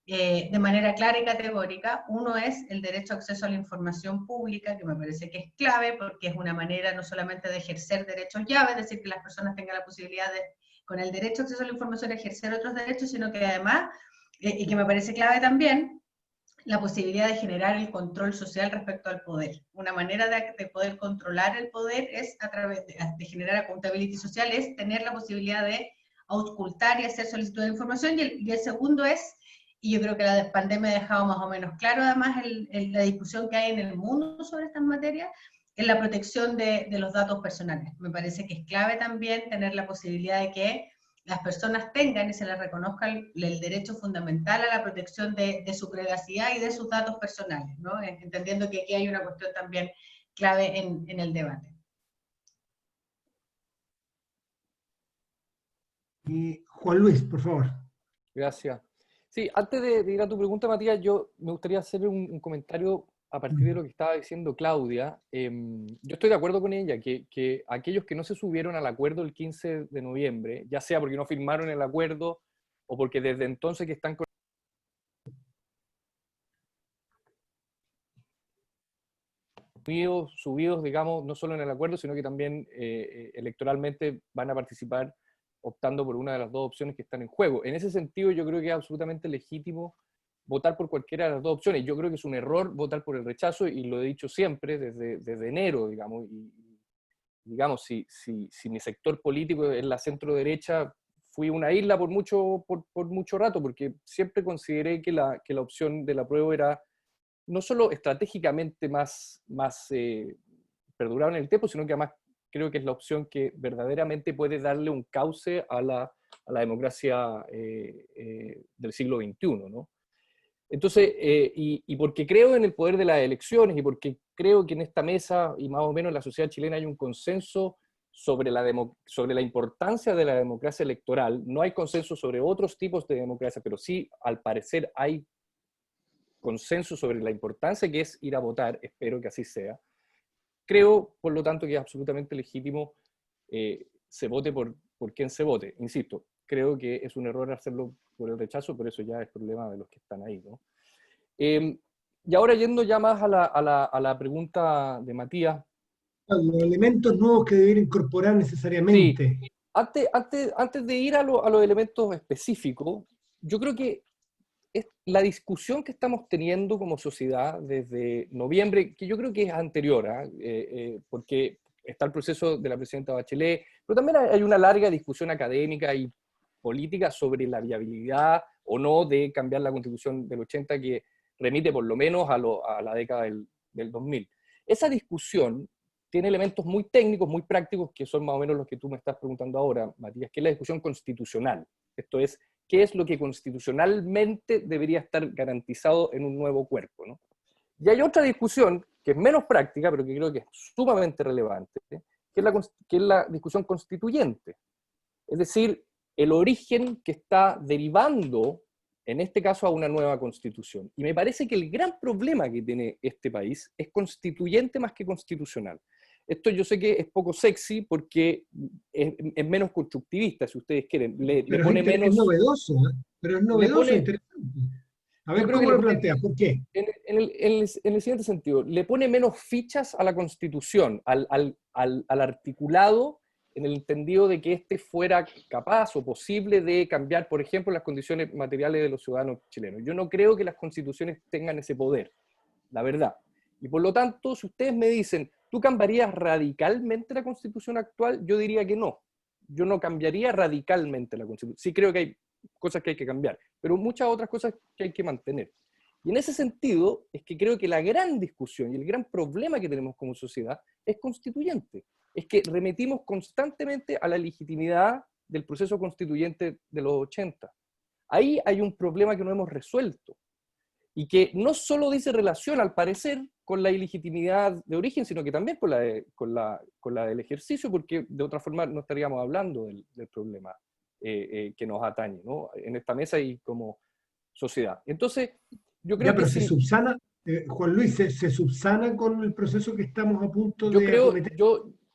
de manera clara y categórica. Uno es el derecho a acceso a la información pública, que me parece que es clave, porque es una manera no solamente de ejercer derechos llave, es decir, que las personas tengan la posibilidad de, con el derecho a acceso a la información, ejercer otros derechos, sino que además, y que me parece clave también, la posibilidad de generar el control social respecto al poder. Una manera de poder controlar el poder es a través de generar accountability social, es tener la posibilidad de auscultar y hacer solicitud de información, y el segundo es, y yo creo que la pandemia ha dejado más o menos claro además la discusión que hay en el mundo sobre estas materias, es la protección de los datos personales. Me parece que es clave también tener la posibilidad de que las personas tengan y se les reconozca el derecho fundamental a la protección de su privacidad y de sus datos personales, ¿no? Entendiendo que aquí hay una cuestión también clave en el debate. Y Juan Luis, por favor. Gracias. Sí, antes de ir a tu pregunta, Matías, yo me gustaría hacer un comentario a partir de lo que estaba diciendo Claudia. Yo estoy de acuerdo con ella, que aquellos que no se subieron al acuerdo el 15 de noviembre, ya sea porque no firmaron el acuerdo o porque desde entonces que están subidos, digamos, no solo en el acuerdo, sino que también electoralmente van a participar optando por una de las dos opciones que están en juego. En ese sentido, yo creo que es absolutamente legítimo votar por cualquiera de las dos opciones. Yo creo que es un error votar por el rechazo, y lo he dicho siempre desde enero, digamos, y digamos, si mi sector político es la centro derecha, fui una isla por mucho rato, porque siempre consideré que la opción del apruebo era no solo estratégicamente más perdurable en el tiempo, sino que además creo que es la opción que verdaderamente puede darle un cauce a la democracia del siglo XXI, ¿no? Entonces, y porque creo en el poder de las elecciones, y porque creo que en esta mesa, y más o menos en la sociedad chilena, hay un consenso sobre la importancia de la democracia electoral. No hay consenso sobre otros tipos de democracia, pero sí, al parecer, hay consenso sobre la importancia que es ir a votar. Espero que así sea. Creo, por lo tanto, que es absolutamente legítimo se vote por quien se vote. Insisto, creo que es un error hacerlo por el rechazo, pero eso ya es problema de los que están ahí, ¿no? Y ahora yendo ya más a la pregunta de Matías. Los elementos nuevos que debería incorporar necesariamente. Sí. Antes de ir a los elementos específicos, yo creo que la discusión que estamos teniendo como sociedad desde noviembre, que yo creo que es anterior, porque está el proceso de la presidenta Bachelet, pero también hay una larga discusión académica y política sobre la viabilidad o no de cambiar la Constitución del 80, que remite por lo menos a la década del 2000. Esa discusión tiene elementos muy técnicos, muy prácticos, que son más o menos los que tú me estás preguntando ahora, Matías, que es la discusión constitucional. Esto es, ¿qué es lo que constitucionalmente debería estar garantizado en un nuevo cuerpo, ¿no? Y hay otra discusión que es menos práctica, pero que creo que es sumamente relevante, que es la discusión constituyente. Es decir, el origen que está derivando, en este caso, a una nueva constitución. Y me parece que el gran problema que tiene este país es constituyente más que constitucional. Esto yo sé que es poco sexy porque es menos constructivista, si ustedes quieren. Le Pero pone es menos... novedoso, ¿eh? Pero es Le novedoso, pone, interesante. A yo ver, creo que ¿cómo le lo pone, planteas? ¿Por qué? en el siguiente sentido, le pone menos fichas a la Constitución, al articulado, en el entendido de que éste fuera capaz o posible de cambiar, por ejemplo, las condiciones materiales de los ciudadanos chilenos. Yo no creo que las constituciones tengan ese poder, la verdad. Y por lo tanto, si ustedes me dicen, ¿tú cambiarías radicalmente la Constitución actual? Yo diría que no. Yo no cambiaría radicalmente la Constitución. Sí creo que hay cosas que hay que cambiar, pero muchas otras cosas que hay que mantener. Y en ese sentido es que creo que la gran discusión y el gran problema que tenemos como sociedad es constituyente. Es que remitimos constantemente a la legitimidad del proceso constituyente de los 80. Ahí hay un problema que no hemos resuelto y que no solo dice relación, al parecer, con la ilegitimidad de origen, sino que también con la del ejercicio, porque de otra forma no estaríamos hablando del problema que nos atañe, ¿no? En esta mesa y como sociedad. Entonces, yo creo Ya, que pero se sí, subsana, Juan Luis, se subsana con el proceso que estamos a punto yo de creo, acometer.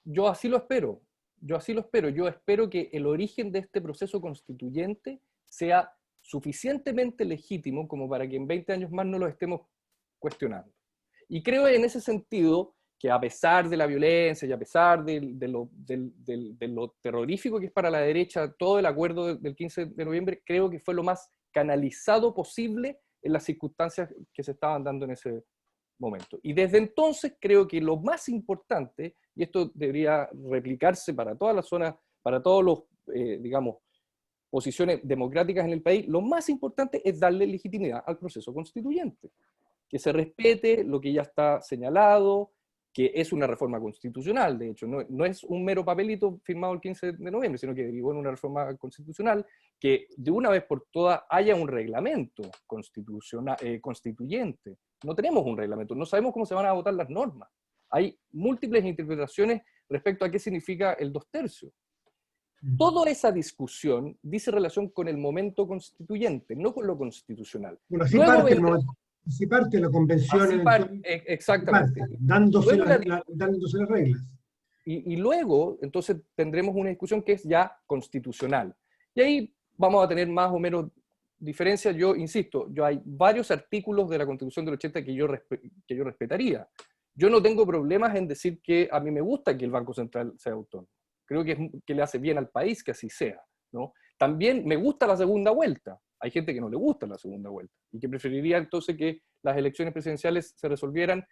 yo así lo espero, yo espero que el origen de este proceso constituyente sea suficientemente legítimo como para que en 20 años más no lo estemos cuestionando. Y creo en ese sentido que a pesar de la violencia y a pesar de lo terrorífico que es para la derecha todo el acuerdo del 15 de noviembre, creo que fue lo más canalizado posible en las circunstancias que se estaban dando en ese momento. Y desde entonces creo que lo más importante, y esto debería replicarse para todas las zonas, para todos los, digamos, posiciones democráticas en el país, lo más importante es darle legitimidad al proceso constituyente. Que se respete lo que ya está señalado, que es una reforma constitucional, de hecho, no es un mero papelito firmado el 15 de noviembre, sino que derivó en una reforma constitucional, que de una vez por todas haya un reglamento constitucional, constituyente. No tenemos un reglamento, no sabemos cómo se van a votar las normas. Hay múltiples interpretaciones respecto a qué significa el 2/3. Toda esa discusión dice relación con el momento constituyente, no con lo constitucional. Bueno, así Luego parte, vendrá, así parte la convención eventual, exactamente. dándose, Luego dándose las reglas. y luego, entonces, tendremos una discusión que es ya constitucional. Y ahí vamos a tener más o menos diferencias. Yo insisto, hay varios artículos de la Constitución del 80 que yo respetaría. Yo no tengo problemas en decir que a mí me gusta que el Banco Central sea autónomo. Creo que le hace bien al país que así sea, ¿no? También me gusta la segunda vuelta. Hay gente que no le gusta la segunda vuelta y que preferiría entonces que las elecciones presidenciales se resolvieran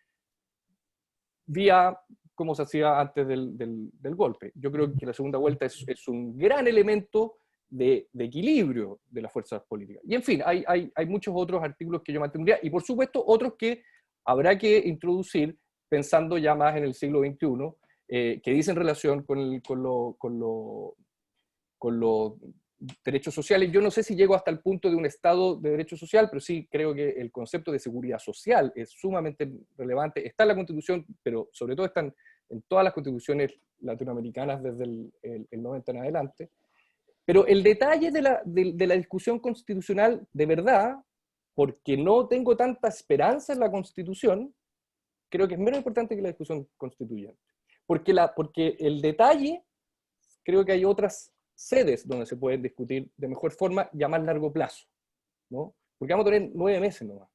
vía como se hacía antes del golpe. Yo creo que la segunda vuelta es un gran elemento de equilibrio de las fuerzas políticas. Y en fin, hay muchos otros artículos que yo mantendría y por supuesto otros que habrá que introducir pensando ya más en el siglo XXI, que dicen relación con los derechos sociales. Yo no sé si llego hasta el punto de un Estado de derecho social, pero sí creo que el concepto de seguridad social es sumamente relevante. Está en la Constitución, pero sobre todo están en todas las constituciones latinoamericanas desde el 90 en adelante. Pero el detalle de la discusión constitucional, de verdad, porque no tengo tanta esperanza en la Constitución, creo que es menos importante que la discusión constituyente. Porque el detalle, creo que hay otras sedes donde se pueden discutir de mejor forma y a más largo plazo, ¿no? Porque vamos a tener 9 meses nomás.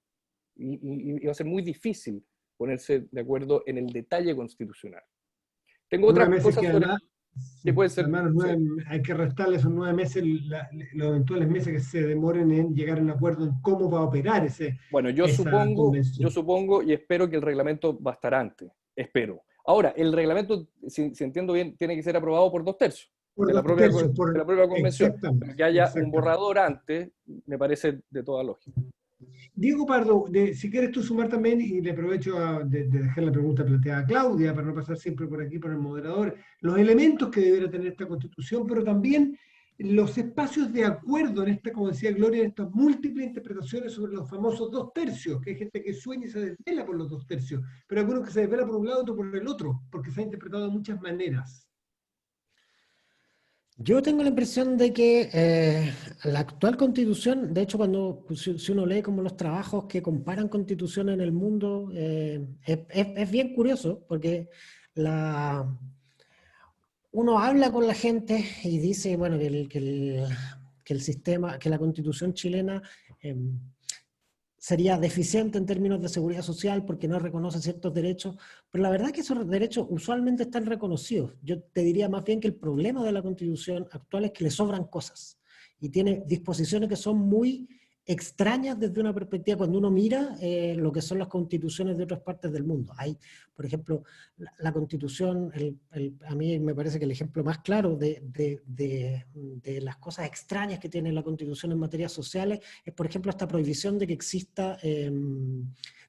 Y va a ser muy difícil ponerse de acuerdo en el detalle constitucional. Tengo 9 otras meses cosas que sobre además, que pueden ser... hermanos, Sí. hay que restarle esos 9 meses, los eventuales meses que se demoren en llegar a un acuerdo en cómo va a operar Bueno, esa yo convención. supongo y espero que el reglamento va a estar antes. Espero. Ahora, el reglamento, si entiendo bien, tiene que ser aprobado por 2/3 Por de la 2/3, de la propia convención. exactamente, Pero que haya un exactamente. borrador antes, me parece de toda lógica. Diego Pardo, si quieres tú sumar también, y le aprovecho de dejar la pregunta planteada a Claudia, para no pasar siempre por aquí por el moderador, los elementos que debería tener esta Constitución, pero también los espacios de acuerdo en esta, como decía Gloria, en estas múltiples interpretaciones sobre los famosos 2/3, que hay gente que sueña y se desvela por los 2/3, pero hay algunos que se desvela por un lado y otro por el otro, porque se ha interpretado de muchas maneras. Yo tengo la impresión de que la actual constitución, de hecho, si uno lee como los trabajos que comparan constituciones en el mundo, es bien curioso, porque la, uno habla con la gente y dice, bueno, que el sistema, que la constitución chilena sería deficiente en términos de seguridad social porque no reconoce ciertos derechos, pero la verdad es que esos derechos usualmente están reconocidos. Yo te diría más bien que el problema de la Constitución actual es que le sobran cosas y tiene disposiciones que son muy extrañas desde una perspectiva cuando uno mira lo que son las constituciones de otras partes del mundo. Hay, por ejemplo, la constitución, a mí me parece que el ejemplo más claro de las cosas extrañas que tiene la constitución en materias sociales es, por ejemplo, esta prohibición de que exista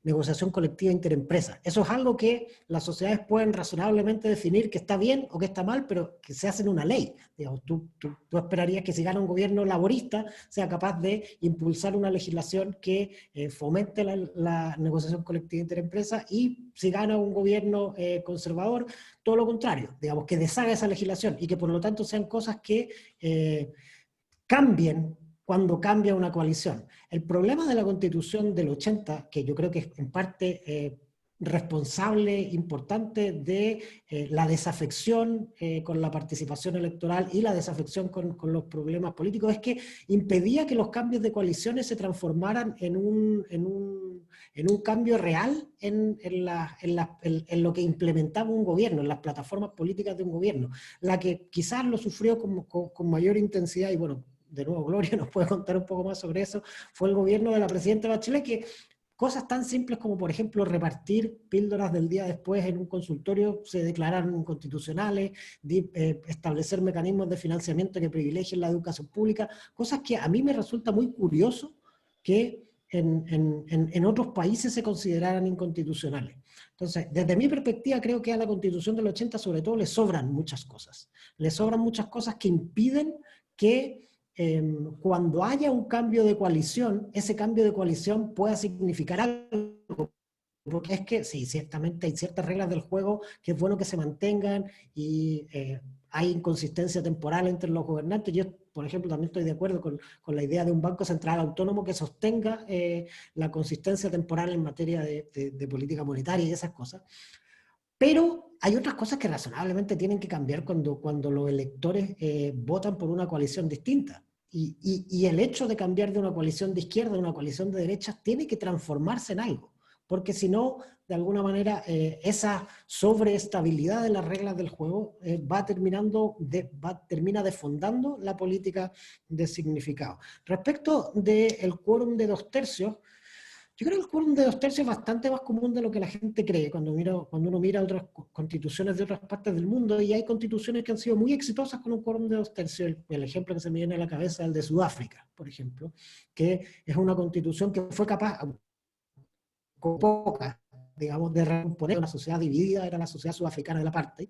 negociación colectiva interempresa. Eso es algo que las sociedades pueden razonablemente definir que está bien o que está mal, pero que se hace en una ley. Digamos, tú esperarías que si gana un gobierno laborista sea capaz de impulsar una legislación que fomente la negociación colectiva interempresa, y si gana un gobierno conservador, todo lo contrario, digamos, que deshaga esa legislación y que por lo tanto sean cosas que cambien cuando cambia una coalición. El problema de la Constitución del 80, que yo creo que es en parte responsable importante de la desafección con la participación electoral y la desafección con los problemas políticos, es que impedía que los cambios de coaliciones se transformaran en un cambio real en lo que implementaba un gobierno, en las plataformas políticas de un gobierno. La que quizás lo sufrió con mayor intensidad, y bueno, de nuevo Gloria nos puede contar un poco más sobre eso, fue el gobierno de la presidenta Bachelet, que cosas tan simples como, por ejemplo, repartir píldoras del día después en un consultorio se declararon inconstitucionales, establecer mecanismos de financiamiento que privilegien la educación pública, cosas que a mí me resulta muy curioso que en otros países se consideraran inconstitucionales. Entonces, desde mi perspectiva, creo que a la Constitución del 80 sobre todo le sobran muchas cosas. Le sobran muchas cosas que impiden que cuando haya un cambio de coalición, ese cambio de coalición pueda significar algo. Porque es que sí, ciertamente hay ciertas reglas del juego que es bueno que se mantengan, y hay inconsistencia temporal entre los gobernantes. Yo, por ejemplo, también estoy de acuerdo con la idea de un banco central autónomo que sostenga la consistencia temporal en materia de política monetaria y esas cosas. Pero hay otras cosas que razonablemente tienen que cambiar cuando los electores votan por una coalición distinta. Y el hecho de cambiar de una coalición de izquierda a una coalición de derecha tiene que transformarse en algo, porque si no, de alguna manera, esa sobreestabilidad de las reglas del juego termina desfondando la política de significado. Respecto del quórum de 2/3, yo creo que el quórum de 2/3 es bastante más común de lo que la gente cree cuando uno mira otras constituciones de otras partes del mundo, y hay constituciones que han sido muy exitosas con un quórum de 2/3. El ejemplo que se me viene a la cabeza es el de Sudáfrica, por ejemplo, que es una constitución que fue capaz, con poca, digamos, de recomponer una sociedad dividida, era la sociedad sudafricana del apartheid.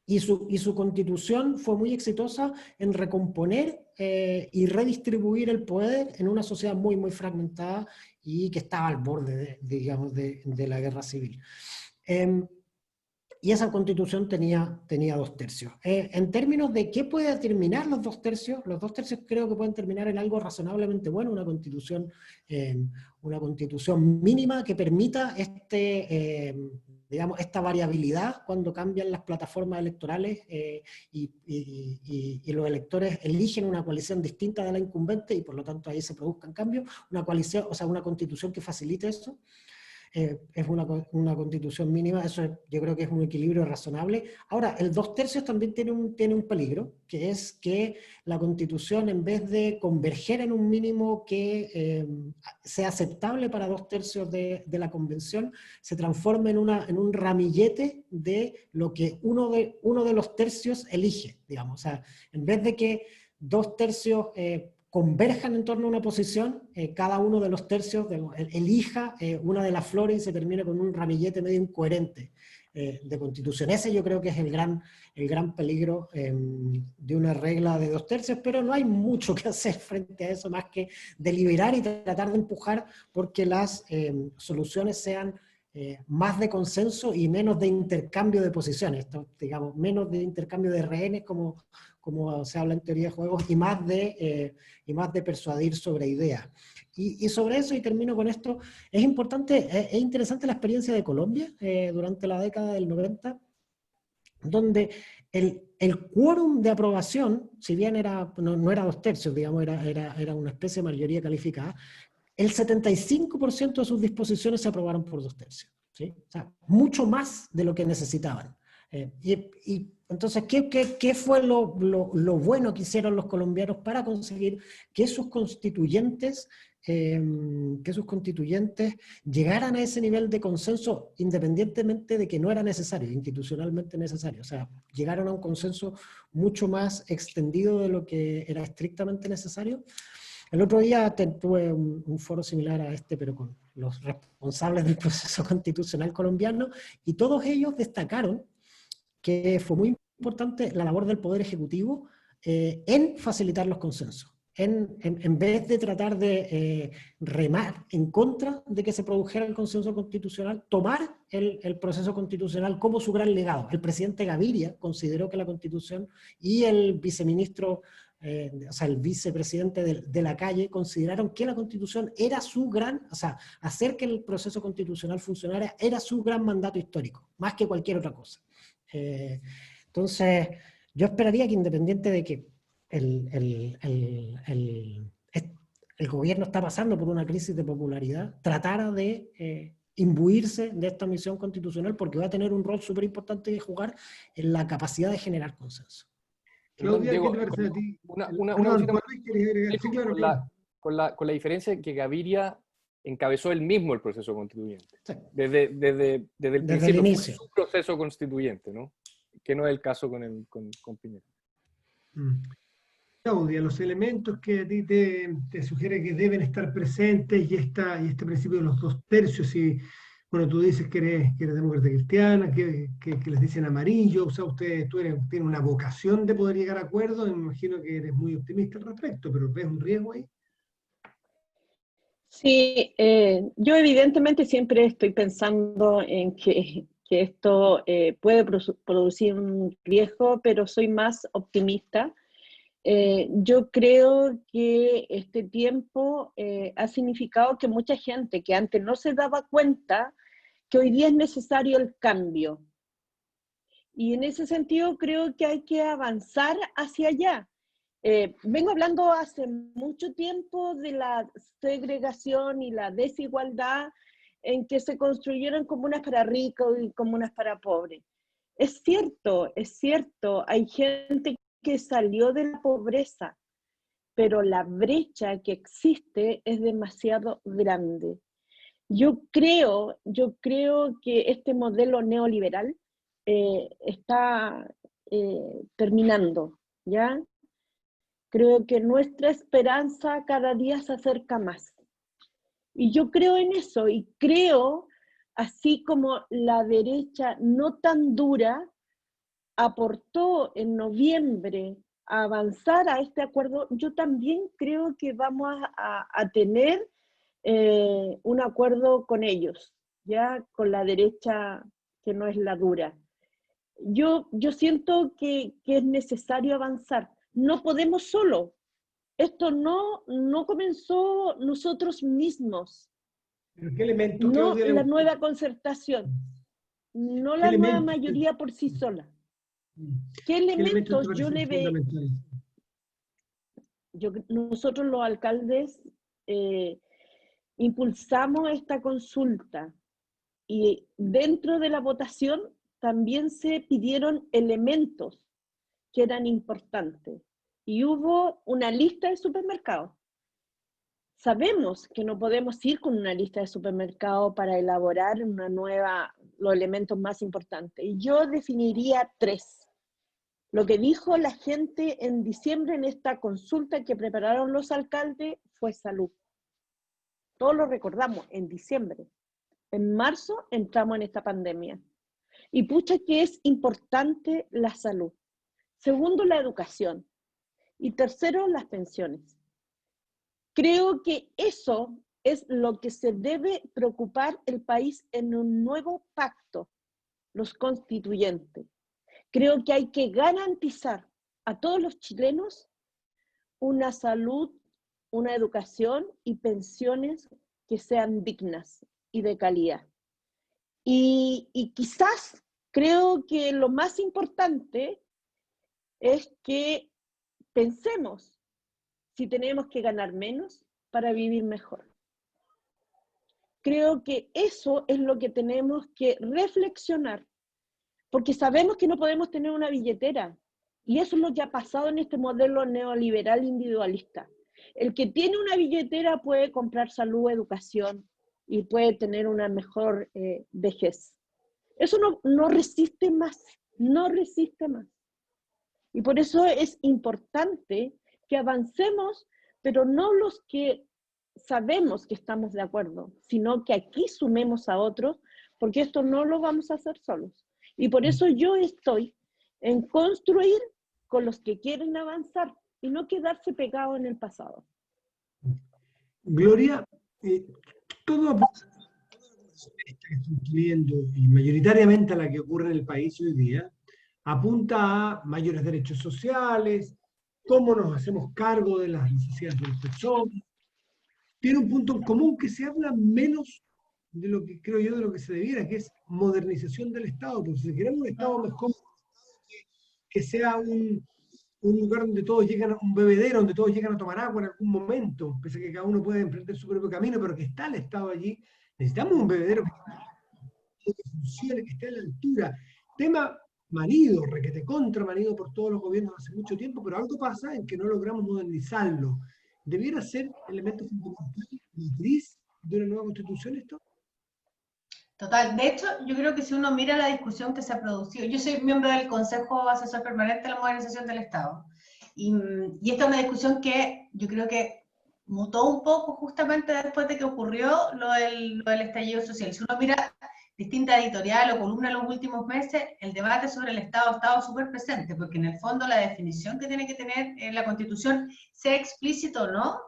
Y su constitución fue muy exitosa en recomponer y redistribuir el poder en una sociedad muy, muy fragmentada y que estaba al borde, digamos, de la guerra civil. Y esa constitución tenía 2/3. En términos de qué puede terminar los 2/3 creo que pueden terminar en algo razonablemente bueno, una constitución mínima que permita digamos, esta variabilidad cuando cambian las plataformas electorales y los electores eligen una coalición distinta de la incumbente, y por lo tanto ahí se produzcan cambios, una coalición, o sea, una constitución que facilite eso. Es una constitución mínima, eso yo creo que es un equilibrio razonable. Ahora, el 2/3 también tiene un peligro, que es que la constitución, en vez de converger en un mínimo que sea aceptable para 2/3 de la convención, se transforma en un ramillete de lo que uno de los tercios elige, digamos. O sea, en vez de que 2/3 converjan en torno a una posición, cada uno de los tercios elija una de las flores y se termina con un ramillete medio incoherente de constitución. Ese yo creo que es el gran peligro de una regla de 2/3, pero no hay mucho que hacer frente a eso más que deliberar y tratar de empujar porque las soluciones sean más de consenso y menos de intercambio de posiciones, digamos, menos de intercambio de rehenes, como se habla en teoría de juegos, y más de persuadir sobre ideas. Y sobre eso, y termino con esto, es interesante la experiencia de Colombia durante la década del 90, donde el quórum de aprobación, si bien no era 2/3, digamos, era una especie de mayoría calificada, el 75% de sus disposiciones se aprobaron por 2/3, ¿sí? O sea, mucho más de lo que necesitaban. Y entonces, ¿qué fue lo bueno que hicieron los colombianos para conseguir que sus constituyentes llegaran a ese nivel de consenso, independientemente de que no era necesario, institucionalmente necesario? O sea, llegaron a un consenso mucho más extendido de lo que era estrictamente necesario. El otro día tuve un foro similar a este, pero con los responsables del proceso constitucional colombiano, y todos ellos destacaron que fue muy importante la labor del Poder Ejecutivo en facilitar los consensos. En vez de tratar de remar en contra de que se produjera el consenso constitucional, tomar el proceso constitucional como su gran legado. El presidente Gaviria consideró que la Constitución, y el viceministro, o sea, el vicepresidente de la Calle, consideraron que la Constitución era su gran, o sea, hacer que el proceso constitucional funcionara era su gran mandato histórico, más que cualquier otra cosa. Entonces, yo esperaría que, independiente de que el gobierno está pasando por una crisis de popularidad, tratara de imbuirse de esta misión constitucional, porque va a tener un rol súper importante que jugar en la capacidad de generar consenso. Claudia, Diego, ¿qué te parece a ti? una Perdón, cosita más, Juan Luis, ¿quieres agregar? Sí, claro, claro. con la diferencia de que Gaviria encabezó él mismo el proceso constituyente. Sí. Desde el principio el inicio. fue su proceso constituyente, ¿no? Que no es el caso con Piñera. Claudia, los elementos que a ti te sugiere que deben estar presentes, y este principio de los 2/3, y bueno, tú dices que eres demócrata cristiana, que les dicen amarillo, o sea, tú tienes una vocación de poder llegar a acuerdos, y me imagino que eres muy optimista al respecto, pero ¿ves un riesgo ahí? Sí, yo evidentemente siempre estoy pensando en que esto puede producir un riesgo, pero soy más optimista. Yo creo que este tiempo ha significado que mucha gente que antes no se daba cuenta que hoy día es necesario el cambio. Y en ese sentido creo que hay que avanzar hacia allá. Vengo hablando hace mucho tiempo de la segregación y la desigualdad en que se construyeron comunas para ricos y comunas para pobres. Es cierto, hay gente que salió de la pobreza, pero la brecha que existe es demasiado grande. Yo creo que este modelo neoliberal está terminando, ¿ya? Creo que nuestra esperanza cada día se acerca más. Y yo creo en eso, y creo, así como la derecha no tan dura aportó en noviembre a avanzar a este acuerdo, yo también creo que vamos a tener un acuerdo con ellos, ya con la derecha que no es la dura. Yo siento que es necesario avanzar. No podemos solo. Esto no comenzó nosotros mismos. ¿Pero qué elementos, No Claudia, la nueva concertación, no la nueva mayoría por sí sola. ¿Qué elementos yo le veo? Nosotros los alcaldes impulsamos esta consulta, y dentro de la votación también se pidieron elementos que eran importantes, y hubo una lista de supermercados. Sabemos que no podemos ir con una lista de supermercados para elaborar los elementos más importantes, y yo definiría 3. Lo que dijo la gente en diciembre en esta consulta que prepararon los alcaldes fue salud. Todos lo recordamos, en diciembre. En marzo entramos en esta pandemia. Y pucha que es importante la salud. Segundo, la educación. Y tercero, las pensiones. Creo que eso es lo que se debe preocupar el país en un nuevo pacto, los constituyentes. Creo que hay que garantizar a todos los chilenos una salud, una educación y pensiones que sean dignas y de calidad. Y quizás creo que lo más importante es que pensemos si tenemos que ganar menos para vivir mejor. Creo que eso es lo que tenemos que reflexionar, porque sabemos que no podemos tener una billetera, y eso es lo que ha pasado en este modelo neoliberal individualista. El que tiene una billetera puede comprar salud, educación, y puede tener una mejor vejez. Eso no resiste más, no resiste más. Y por eso es importante que avancemos, pero no los que sabemos que estamos de acuerdo, sino que aquí sumemos a otros, porque esto no lo vamos a hacer solos. Y por eso yo estoy en construir con los que quieren avanzar y no quedarse pegado en el pasado. Gloria, todo apunta que estamos teniendo, y mayoritariamente a la que ocurre en el país hoy día, apunta a mayores derechos sociales, cómo nos hacemos cargo de las necesidades de las personas. Tiene un punto en común que se habla menos de lo que creo yo de lo que se debiera, que es modernización del Estado. Porque si queremos un Estado mejor, que sea un lugar donde todos llegan a un bebedero, donde todos llegan a tomar agua en algún momento, pese a que cada uno puede emprender su propio camino, pero que está el Estado allí, necesitamos un bebedero que funcione, que esté a la altura. Tema manido, requete contra manido por todos los gobiernos hace mucho tiempo, pero algo pasa en que no logramos modernizarlo. ¿Debiera ser elemento fundamental, matriz de una nueva constitución esto? Total, de hecho, yo creo que si uno mira la discusión que se ha producido, yo soy miembro del Consejo Asesor Permanente de la Modernización del Estado, y esta es una discusión que yo creo que mutó un poco justamente después de que ocurrió lo del estallido social. Si uno mira distinta editorial o columna en los últimos meses, el debate sobre el Estado ha estado súper presente, porque en el fondo la definición que tiene que tener la Constitución, sea explícito o no,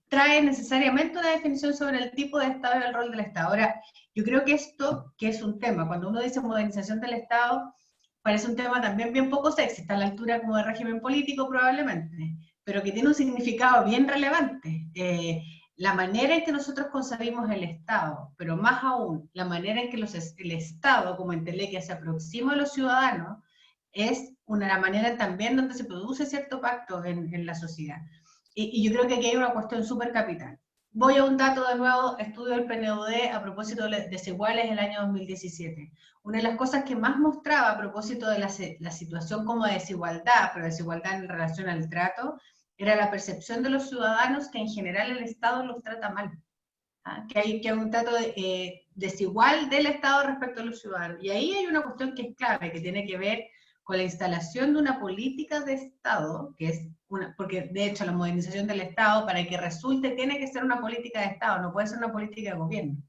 trae necesariamente una definición sobre el tipo de Estado y el rol del Estado. Ahora, yo creo que esto, que es un tema, cuando uno dice modernización del Estado, parece un tema también bien poco sexy, está a la altura como de régimen político probablemente, pero que tiene un significado bien relevante. La manera en que nosotros concebimos el Estado, pero más aún, la manera en que el Estado como entelequia se aproxima a los ciudadanos, es la manera también donde se produce cierto pacto en la sociedad. Y yo creo que aquí hay una cuestión súper capital. Voy a un dato de nuevo, estudio del PNUD a propósito de las desiguales en el año 2017. Una de las cosas que más mostraba a propósito de la situación como de desigualdad, pero desigualdad en relación al trato, era la percepción de los ciudadanos que en general el Estado los trata mal. Que hay un trato desigual del Estado respecto a los ciudadanos. Y ahí hay una cuestión que es clave, que tiene que ver con la instalación de una política de Estado, que es porque de hecho la modernización del Estado, para que resulte, tiene que ser una política de Estado, no puede ser una política de gobierno,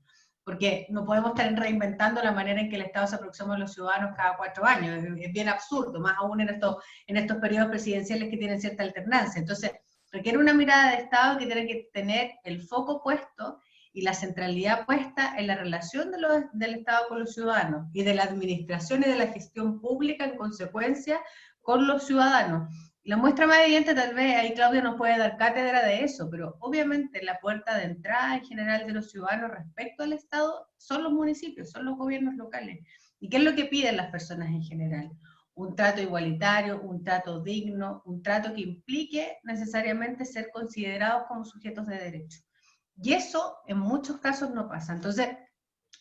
porque no podemos estar reinventando la manera en que el Estado se aproxima a los ciudadanos cada 4 años, es bien absurdo, más aún en estos periodos presidenciales que tienen cierta alternancia. Entonces, requiere una mirada de Estado que tiene que tener el foco puesto y la centralidad puesta en la relación del Estado con los ciudadanos y de la administración y de la gestión pública en consecuencia con los ciudadanos. La muestra más evidente, tal vez, ahí Claudia nos puede dar cátedra de eso, pero obviamente la puerta de entrada en general de los ciudadanos respecto al Estado son los municipios, son los gobiernos locales. ¿Y qué es lo que piden las personas en general? Un trato igualitario, un trato digno, un trato que implique necesariamente ser considerados como sujetos de derecho. Y eso en muchos casos no pasa. Entonces,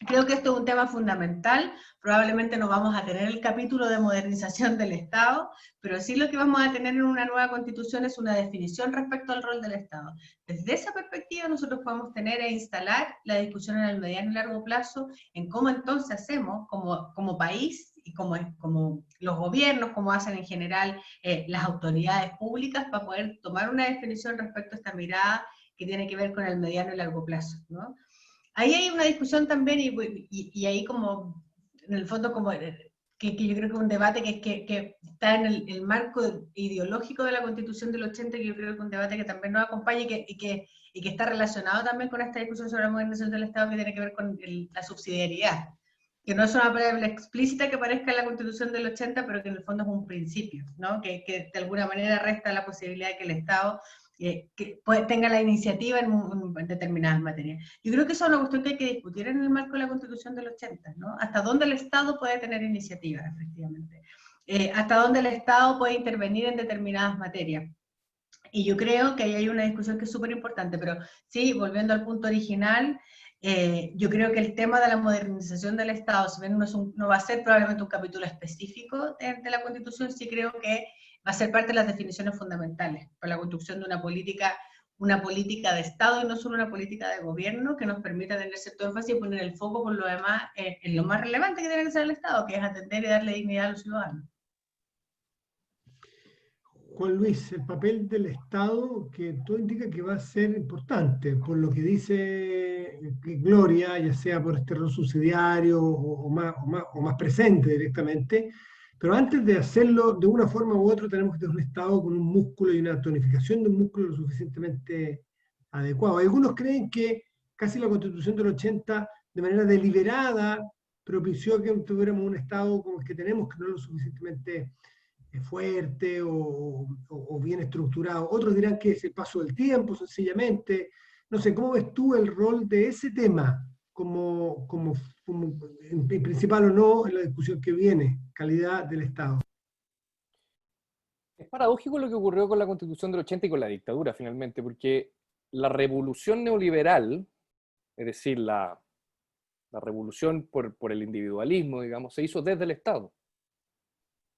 creo que esto es un tema fundamental. Probablemente no vamos a tener el capítulo de modernización del Estado, pero sí lo que vamos a tener en una nueva constitución es una definición respecto al rol del Estado. Desde esa perspectiva nosotros podemos tener e instalar la discusión en el mediano y largo plazo en cómo entonces hacemos como país y como los gobiernos, como hacen en general las autoridades públicas para poder tomar una definición respecto a esta mirada que tiene que ver con el mediano y largo plazo, ¿no? Ahí hay una discusión también, y ahí como, en el fondo, como que yo creo que es un debate que está en el marco ideológico de la Constitución del 80, que yo creo que es un debate que también nos acompaña y que y que está relacionado también con esta discusión sobre la modernización del Estado que tiene que ver con la subsidiariedad, que no es una palabra explícita que aparezca en la Constitución del 80, pero que en el fondo es un principio, ¿no? Que de alguna manera resta la posibilidad de que el Estado tenga la iniciativa en determinadas materias. Yo creo que eso es una cuestión que hay que discutir en el marco de la Constitución del 80, ¿no? Hasta dónde el Estado puede tener iniciativa, efectivamente. Hasta dónde el Estado puede intervenir en determinadas materias. Y yo creo que ahí hay una discusión que es súper importante, pero sí, volviendo al punto original, yo creo que el tema de la modernización del Estado, si bien no va a ser probablemente un capítulo específico de la Constitución, sí creo que va a ser parte de las definiciones fundamentales para la construcción de una política de Estado y no solo una política de gobierno que nos permita tener cierto énfasis y poner el foco por lo demás en lo más relevante que tiene que ser el Estado, que es atender y darle dignidad a los ciudadanos. Juan Luis, el papel del Estado, que todo indica que va a ser importante, por lo que dice Gloria, ya sea por este rol subsidiario o más presente directamente, pero antes de hacerlo de una forma u otra tenemos que tener un Estado con un músculo y una tonificación de un músculo lo suficientemente adecuado. Algunos creen que casi la Constitución del 80, de manera deliberada, propició que tuviéramos un Estado como el que tenemos, que no es lo suficientemente fuerte o bien estructurado. Otros dirán que es el paso del tiempo, sencillamente. No sé, ¿cómo ves tú el rol de ese tema como en principal o no en la discusión que viene, calidad del Estado? Es paradójico lo que ocurrió con la Constitución del 80 y con la dictadura, finalmente, porque la revolución neoliberal, es decir, la revolución por el individualismo, digamos, se hizo desde el Estado.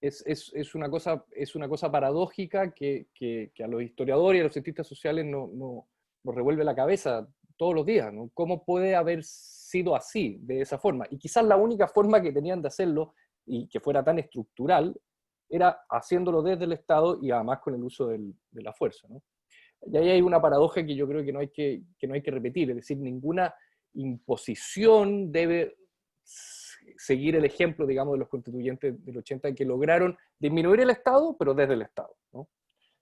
Es una cosa paradójica que a los historiadores y a los cientistas sociales nos revuelve la cabeza todos los días, ¿no? ¿Cómo puede haber sido así, de esa forma? Y quizás la única forma que tenían de hacerlo, y que fuera tan estructural, era haciéndolo desde el Estado y además con el uso de la fuerza, ¿no? Y ahí hay una paradoja que yo creo que no hay que repetir, es decir, ninguna imposición debe seguir el ejemplo, digamos, de los constituyentes del 80 que lograron disminuir el Estado, pero desde el Estado, ¿no?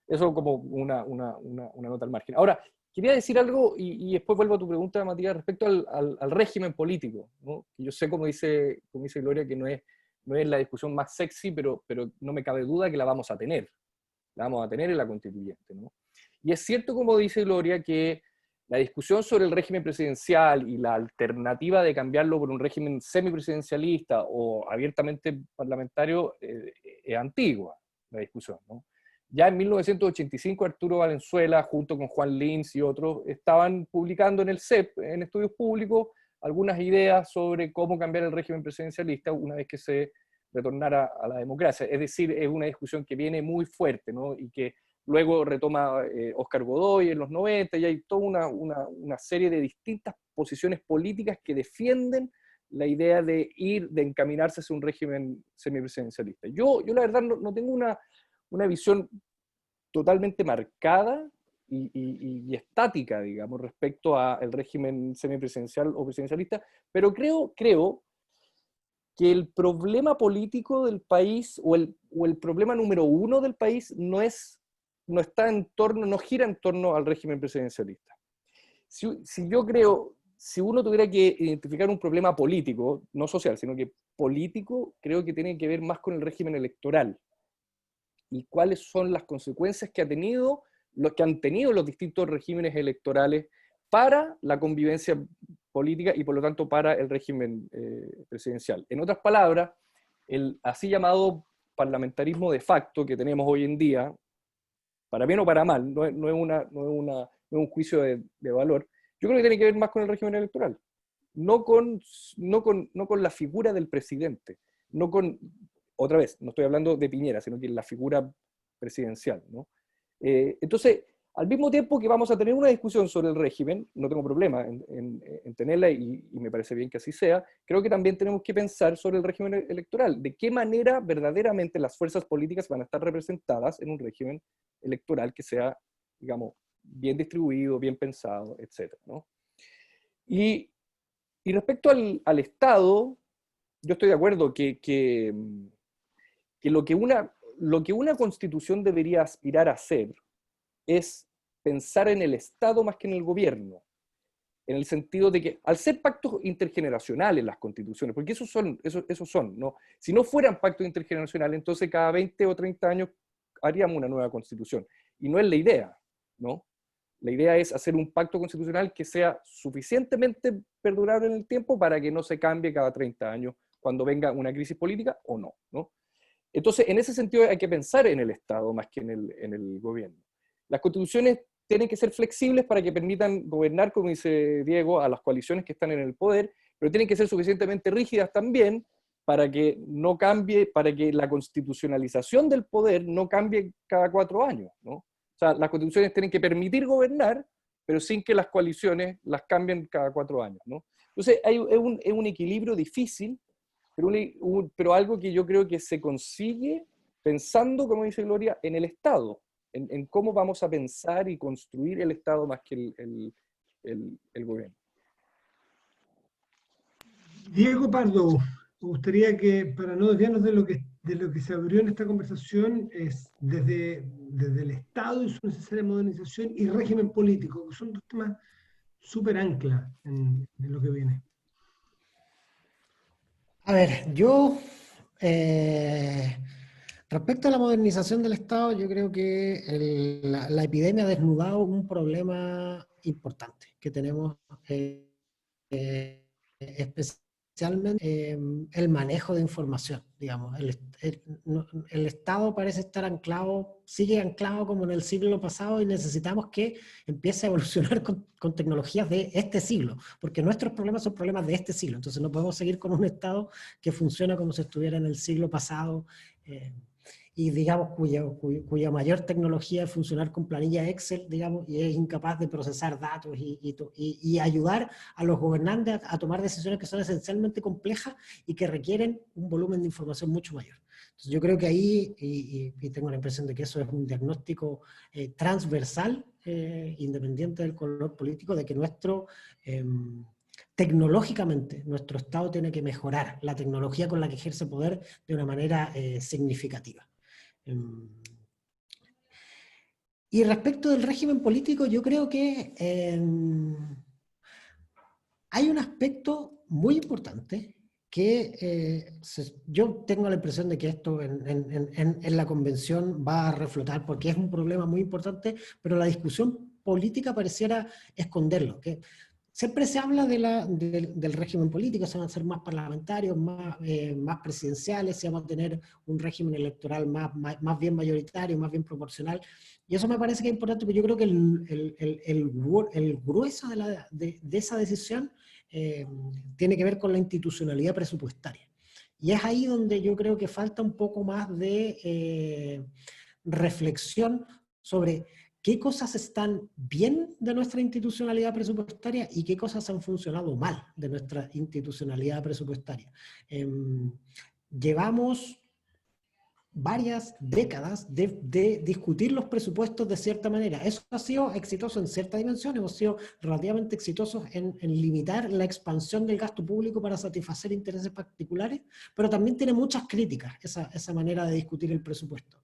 Eso como una nota al margen. Ahora, quería decir algo, y después vuelvo a tu pregunta, Matías, respecto al régimen político, ¿no? Yo sé, como dice Gloria, que no es la discusión más sexy, pero no me cabe duda que la vamos a tener. La vamos a tener en la constituyente, ¿no? Y es cierto, como dice Gloria, que la discusión sobre el régimen presidencial y la alternativa de cambiarlo por un régimen semipresidencialista o abiertamente parlamentario es antigua, la discusión, ¿no? Ya en 1985 Arturo Valenzuela, junto con Juan Lins y otros, estaban publicando en el CEP, en estudios públicos, algunas ideas sobre cómo cambiar el régimen presidencialista una vez que se retornara a la democracia. Es decir, es una discusión que viene muy fuerte, ¿no? Y que luego retoma Óscar Godoy en los 90, y hay toda una serie de distintas posiciones políticas que defienden la idea de encaminarse hacia un régimen semipresidencialista. Yo la verdad no tengo una visión totalmente marcada y estática, digamos, respecto al régimen semipresidencial o presidencialista, pero creo que el problema político del país, o el problema número uno del país, no gira en torno al régimen presidencialista. Si uno tuviera que identificar un problema político, no social, sino que político, creo que tiene que ver más con el régimen electoral y cuáles son las consecuencias que han tenido los distintos regímenes electorales para la convivencia política y por lo tanto para el régimen presidencial. En otras palabras, el así llamado parlamentarismo de facto que tenemos hoy en día, para bien o para mal, no es un juicio de valor, yo creo que tiene que ver más con el régimen electoral, no con la figura del presidente, otra vez, no estoy hablando de Piñera, sino que la figura presidencial, ¿no? Entonces, al mismo tiempo que vamos a tener una discusión sobre el régimen, no tengo problema en tenerla y me parece bien que así sea, creo que también tenemos que pensar sobre el régimen electoral, de qué manera verdaderamente las fuerzas políticas van a estar representadas en un régimen electoral que sea, digamos, bien distribuido, bien pensado, etc., ¿no? Y respecto al Estado, yo estoy de acuerdo que lo que una constitución debería aspirar a hacer es pensar en el Estado más que en el gobierno, en el sentido de que al ser pactos intergeneracionales las constituciones, porque esos son, ¿no? Si no fueran pactos intergeneracionales, entonces cada 20 o 30 años haríamos una nueva constitución, y no es la idea, ¿no? La idea es hacer un pacto constitucional que sea suficientemente perdurable en el tiempo para que no se cambie cada 30 años cuando venga una crisis política o no, ¿no? Entonces, en ese sentido hay que pensar en el Estado más que en el gobierno. Las constituciones tienen que ser flexibles para que permitan gobernar, como dice Diego, a las coaliciones que están en el poder, pero tienen que ser suficientemente rígidas también para que no cambie, para que la constitucionalización del poder no cambie cada 4 años, ¿no? O sea, las constituciones tienen que permitir gobernar, pero sin que las coaliciones las cambien cada 4 años, ¿no? Entonces, es un equilibrio difícil, pero algo que yo creo que se consigue pensando, como dice Gloria, en el Estado, en cómo vamos a pensar y construir el Estado más que el gobierno. Diego Pardo, me gustaría que, para no desviarnos de lo que se abrió en esta conversación, es desde el Estado y su necesaria modernización y régimen político, que son dos temas súper ancla en lo que viene. A ver, yo, respecto a la modernización del Estado, yo creo que la epidemia ha desnudado un problema importante que tenemos, especialmente el manejo de información, digamos. El Estado parece estar anclado, sigue anclado como en el siglo pasado, y necesitamos que empiece a evolucionar con tecnologías de este siglo, porque nuestros problemas son problemas de este siglo, entonces no podemos seguir con un Estado que funciona como si estuviera en el siglo pasado, y digamos cuya mayor tecnología es funcionar con planillas Excel, digamos, y es incapaz de procesar datos y ayudar a los gobernantes a tomar decisiones que son esencialmente complejas y que requieren un volumen de información mucho mayor. Entonces yo creo que ahí, y tengo la impresión de que eso es un diagnóstico transversal, independiente del color político, de que tecnológicamente nuestro Estado tiene que mejorar la tecnología con la que ejerce poder de una manera significativa. Y respecto del régimen político, yo creo que hay un aspecto muy importante que yo tengo la impresión de que esto en la convención va a reflotar, porque es un problema muy importante, pero la discusión política pareciera esconderlo, que siempre se habla del régimen político, se van a hacer más parlamentarios, más presidenciales, se va a tener un régimen electoral más bien mayoritario, más bien proporcional, y eso me parece que es importante, porque yo creo que el grueso de esa decisión tiene que ver con la institucionalidad presupuestaria. Y es ahí donde yo creo que falta un poco más de reflexión sobre qué cosas están bien de nuestra institucionalidad presupuestaria y qué cosas han funcionado mal de nuestra institucionalidad presupuestaria. Llevamos varias décadas de discutir los presupuestos de cierta manera. Eso ha sido exitoso en cierta dimensión, hemos sido relativamente exitosos en limitar la expansión del gasto público para satisfacer intereses particulares, pero también tiene muchas críticas esa manera de discutir el presupuesto.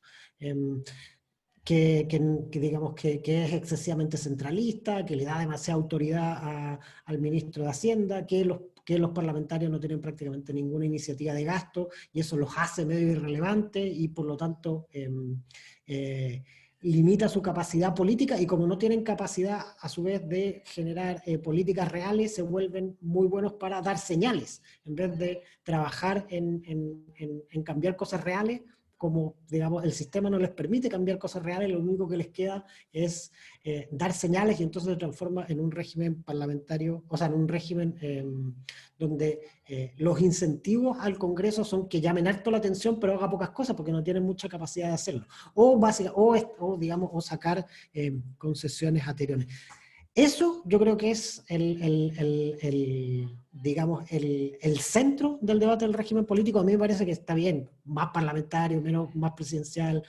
Que digamos que es excesivamente centralista, que le da demasiada autoridad al ministro de Hacienda, que los parlamentarios no tienen prácticamente ninguna iniciativa de gasto, y eso los hace medio irrelevantes, y por lo tanto limita su capacidad política, y como no tienen capacidad a su vez de generar políticas reales, se vuelven muy buenos para dar señales, en vez de trabajar en cambiar cosas reales. Como, digamos, el sistema no les permite cambiar cosas reales, lo único que les queda es dar señales, y entonces se transforma en un régimen parlamentario, o sea, en un régimen donde los incentivos al Congreso son que llamen harto la atención, pero haga pocas cosas, porque no tienen mucha capacidad de hacerlo. O sacar concesiones anteriores. Eso yo creo que es digamos, el centro del debate del régimen político. A mí me parece que está bien, más parlamentario, más presidencial,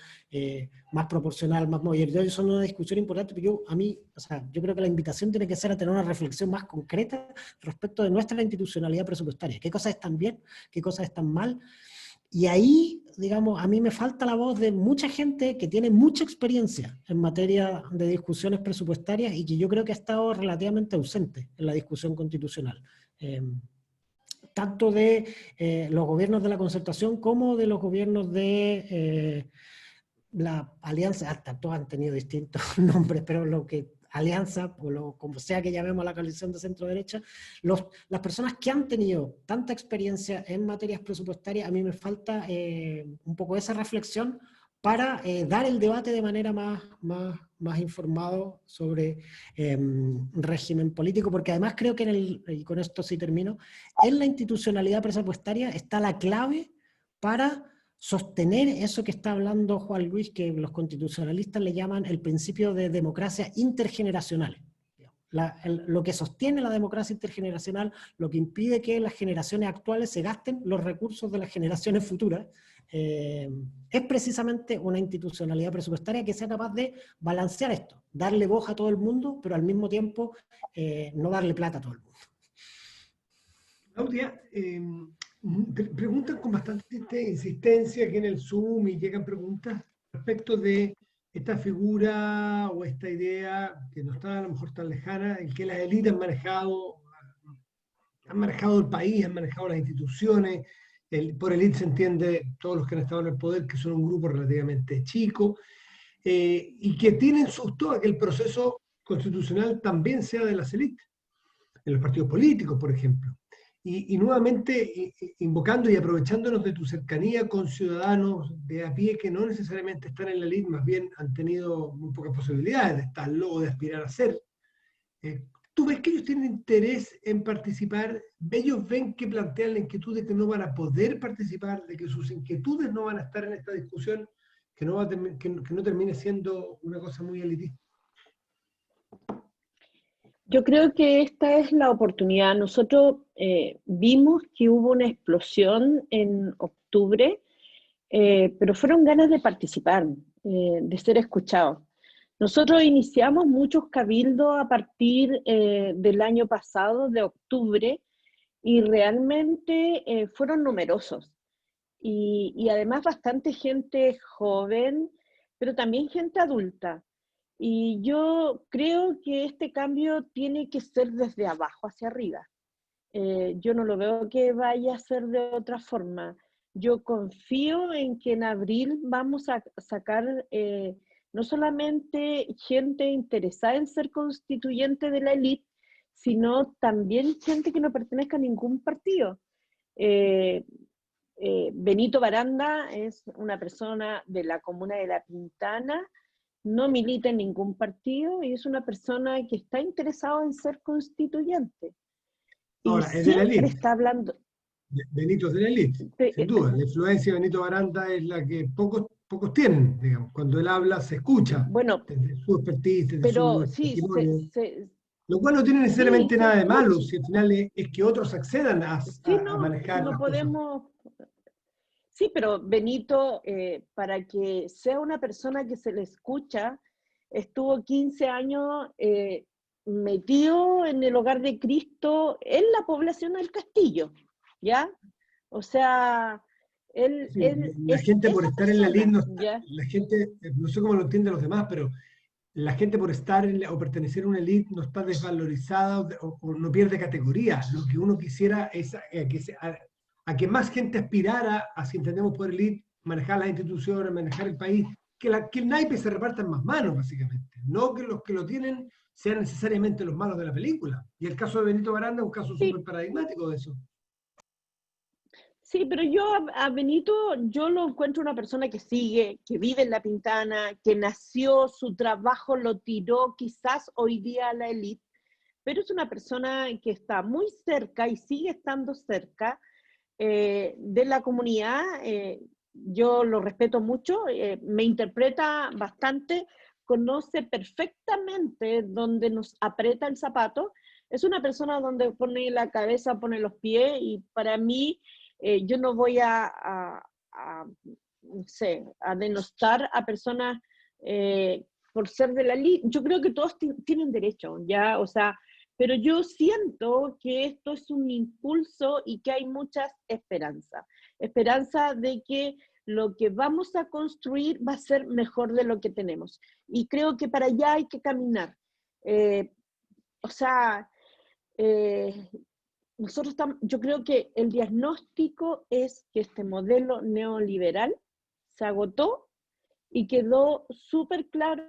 más proporcional, más mayoritario. Eso es una discusión importante, pero yo creo que la invitación tiene que ser a tener una reflexión más concreta respecto de nuestra institucionalidad presupuestaria. ¿Qué cosas están bien? ¿Qué cosas están mal? Y ahí, digamos, a mí me falta la voz de mucha gente que tiene mucha experiencia en materia de discusiones presupuestarias y que yo creo que ha estado relativamente ausente en la discusión constitucional. Tanto de los gobiernos de la concertación como de los gobiernos de la alianza, hasta todos han tenido distintos nombres, pero lo que alianza, o como sea que llamemos a la coalición de centro-derecha, las personas que han tenido tanta experiencia en materias presupuestarias, a mí me falta un poco esa reflexión para dar el debate de manera más informado sobre régimen político, porque además creo que y con esto sí termino, en la institucionalidad presupuestaria está la clave para sostener eso que está hablando Juan Luis, que los constitucionalistas le llaman el principio de democracia intergeneracional. Lo que sostiene la democracia intergeneracional, lo que impide que las generaciones actuales se gasten los recursos de las generaciones futuras, es precisamente una institucionalidad presupuestaria que sea capaz de balancear esto, darle voz a todo el mundo, pero al mismo tiempo no darle plata a todo el mundo. Claudia, preguntan con bastante insistencia aquí en el Zoom y llegan preguntas respecto de esta figura o esta idea que no está a lo mejor tan lejana, en que las élites han manejado el país, han manejado las instituciones. Por élite se entiende todos los que han estado en el poder, que son un grupo relativamente chico, y que tienen susto a que el proceso constitucional también sea de las élites, en los partidos políticos, por ejemplo. Y nuevamente invocando y aprovechándonos de tu cercanía con ciudadanos de a pie que no necesariamente están en la élite, más bien han tenido muy pocas posibilidades de estarlo o de aspirar a ser. ¿Tú ves que ellos tienen interés en participar? ¿Ellos ven que plantean la inquietud de que no van a poder participar, de que sus inquietudes no van a estar en esta discusión, que no termine siendo una cosa muy elitista? Yo creo que esta es la oportunidad. Nosotros vimos que hubo una explosión en octubre, pero fueron ganas de participar, de ser escuchados. Nosotros iniciamos muchos cabildos a partir del año pasado, de octubre, y realmente fueron numerosos. Y además bastante gente joven, pero también gente adulta. Y yo creo que este cambio tiene que ser desde abajo hacia arriba. Yo no lo veo que vaya a ser de otra forma. Yo confío en que en abril vamos a sacar no solamente gente interesada en ser constituyente de la élite, sino también gente que no pertenezca a ningún partido. Benito Baranda es una persona de la comuna de La Pintana, no milita en ningún partido y es una persona que está interesada en ser constituyente. Ahora, y es de la siempre élite. está hablando... Benito es de la élite, sin duda. La influencia de Benito Baranda es la que pocos tienen, digamos. Cuando él habla se escucha, bueno, desde su expertise, desde pero su sí, testimonio. Lo cual no tiene necesariamente sí, nada de malo, si al final es que otros accedan a manejar no las podemos... Sí, pero Benito, para que sea una persona que se le escucha, estuvo 15 años metido en el hogar de Cristo en la población del Castillo, ¿ya? O sea, él, Sí, él la es gente por esa estar en la élite, persona, ¿ya? la gente, no sé cómo lo entienden los demás, pero la gente por estar o pertenecer a una élite no está desvalorizada o no pierde categoría. Lo que uno quisiera es a que más gente aspirara a, si entendemos por élite, manejar las instituciones, manejar el país, que el naipe se reparta en más manos, básicamente. No que los que lo tienen sean necesariamente los malos de la película. Y el caso de Benito Baranda es un caso súper paradigmático de eso. Sí, pero yo a Benito, yo lo encuentro una persona que sigue, que vive en La Pintana, que nació, su trabajo lo tiró quizás hoy día a la élite, pero es una persona que está muy cerca y sigue estando cerca de la comunidad. Yo lo respeto mucho, me interpreta bastante, conoce perfectamente dónde nos aprieta el zapato. Es una persona donde pone la cabeza, pone los pies, y para mí yo no voy no sé, a denostar a personas por ser de la élite. Yo creo que todos tienen derecho, ¿ya? O sea, pero yo siento que esto es un impulso y que hay muchas esperanzas. esperanza de que lo que vamos a construir va a ser mejor de lo que tenemos. Y creo que para allá hay que caminar. O sea, yo creo que el diagnóstico es que este modelo neoliberal se agotó y quedó súper claro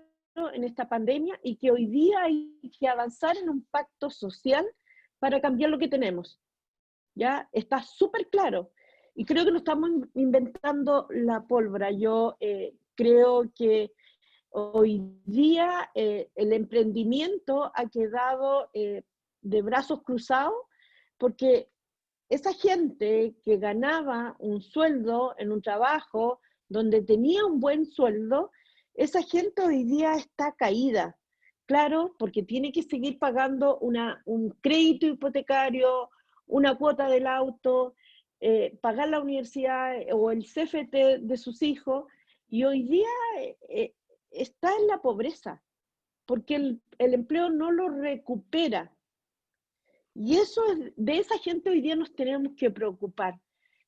en esta pandemia, y que hoy día hay que avanzar en un pacto social para cambiar lo que tenemos. ¿Ya? Está súper claro. Y creo que no estamos inventando la pólvora. Yo creo que hoy día el emprendimiento ha quedado de brazos cruzados, porque esa gente que ganaba un sueldo en un trabajo donde tenía un buen sueldo, esa gente hoy día está caída. Claro, porque tiene que seguir pagando un crédito hipotecario, una cuota del auto, pagar la universidad o el CFT de sus hijos, y hoy día está en la pobreza, porque el empleo no lo recupera. Y de esa gente hoy día nos tenemos que preocupar.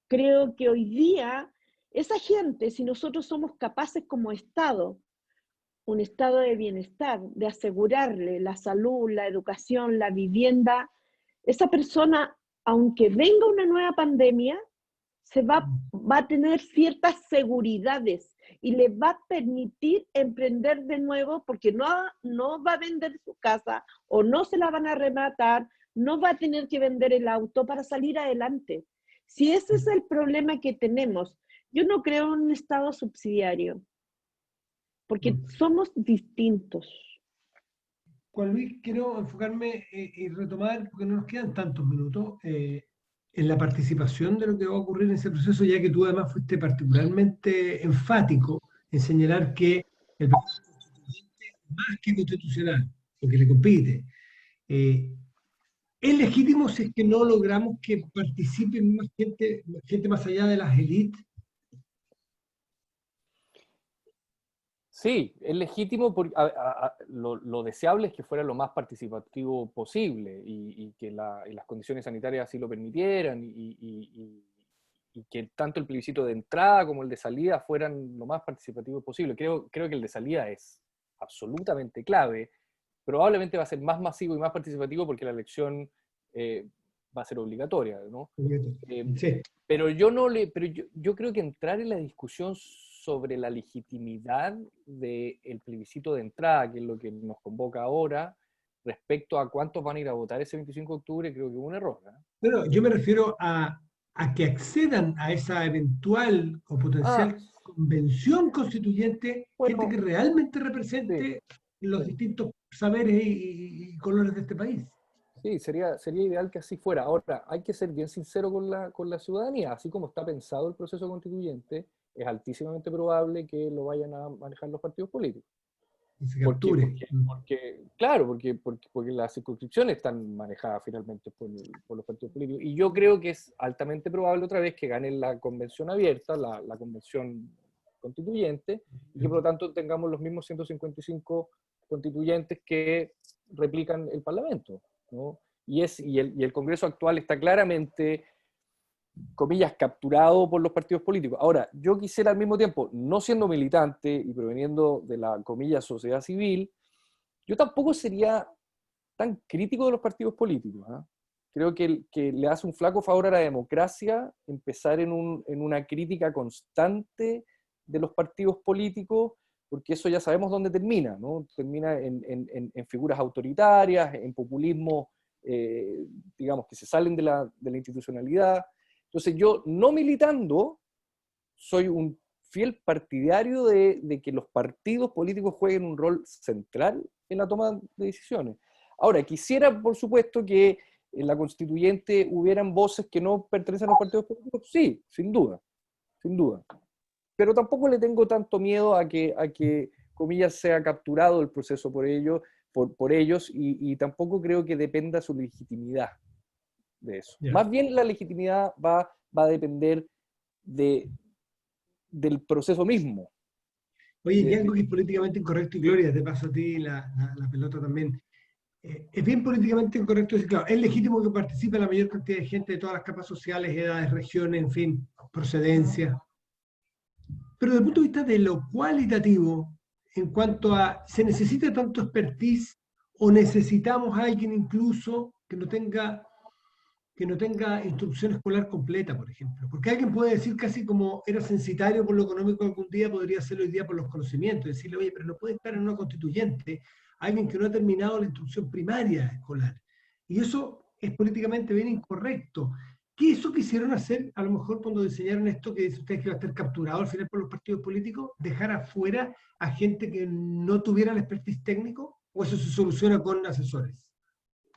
Creo que hoy día, esa gente, si nosotros somos capaces como Estado, un estado de bienestar, de asegurarle la salud, la educación, la vivienda, esa persona, aunque venga una nueva pandemia, va a tener ciertas seguridades y le va a permitir emprender de nuevo, porque no va a vender su casa o no se la van a arrematar, no va a tener que vender el auto para salir adelante. Si ese es el problema que tenemos, yo no creo en un Estado subsidiario, porque somos distintos. Juan Luis, quiero enfocarme y retomar, porque no nos quedan tantos minutos, en la participación de lo que va a ocurrir en ese proceso, ya que tú además fuiste particularmente enfático en señalar que el proceso constituyente es más que constitucional, porque le compite. ¿Es legítimo si es que no logramos que participen más gente más allá de las élites? Sí, es legítimo porque lo deseable es que fuera lo más participativo posible y que las condiciones sanitarias así lo permitieran y que tanto el plebiscito de entrada como el de salida fueran lo más participativo posible. Creo que el de salida es absolutamente clave. Probablemente va a ser más masivo y más participativo porque la elección va a ser obligatoria, ¿no? Sí. Pero yo creo que entrar en la discusión sobre la legitimidad del plebiscito de entrada, que es lo que nos convoca ahora, respecto a cuántos van a ir a votar ese 25 de octubre, creo que es un error, ¿eh? Bueno, yo me refiero a que accedan a esa eventual o potencial convención constituyente, bueno, gente que realmente represente los distintos saberes y colores de este país. Sí, sería ideal que así fuera. Ahora, hay que ser bien sincero con la ciudadanía. Así como está pensado el proceso constituyente, es altísimamente probable que lo vayan a manejar los partidos políticos. Y se capture. Porque las circunscripciones están manejadas finalmente por los partidos políticos. Y yo creo que es altamente probable otra vez que gane la convención abierta, la convención constituyente, y que por lo tanto tengamos los mismos 155 constituyentes que replican el Parlamento, ¿no? Y el Congreso actual está claramente, comillas, capturado por los partidos políticos. Ahora, yo quisiera al mismo tiempo, no siendo militante y proveniendo de la, comillas, sociedad civil, yo tampoco sería tan crítico de los partidos políticos, ¿eh? Creo que le hace un flaco favor a la democracia empezar en una crítica constante de los partidos políticos, porque eso ya sabemos dónde termina, ¿no? Termina en figuras autoritarias, en populismo, digamos, que se salen de la institucionalidad. Entonces yo, no militando, soy un fiel partidario de que los partidos políticos jueguen un rol central en la toma de decisiones. Ahora, quisiera, por supuesto, que en la constituyente hubieran voces que no pertenecen a los partidos políticos. Sí, sin duda, sin duda. Pero tampoco le tengo tanto miedo a que comillas, sea capturado el proceso por ellos, y tampoco creo que dependa su legitimidad de eso. Yeah. Más bien la legitimidad va a depender del proceso mismo. Oye, y algo que es políticamente incorrecto, y Gloria, te paso a ti la pelota también. Es bien políticamente incorrecto decir, claro, es legítimo que participe la mayor cantidad de gente de todas las capas sociales, edades, regiones, en fin, procedencia. Pero desde el punto de vista de lo cualitativo, en cuanto a, ¿se necesita tanto expertise o necesitamos a alguien incluso que no tenga instrucción escolar completa, por ejemplo? Porque alguien puede decir casi como era censitario por lo económico algún día, podría ser hoy día por los conocimientos, decirle, oye, pero no puede estar en una constituyente alguien que no ha terminado la instrucción primaria escolar. Y eso es políticamente bien incorrecto. ¿Qué eso quisieron hacer, a lo mejor cuando diseñaron esto que dice ustedes que va a estar capturado al final por los partidos políticos, dejar afuera a gente que no tuviera el expertise técnico? ¿O eso se soluciona con asesores?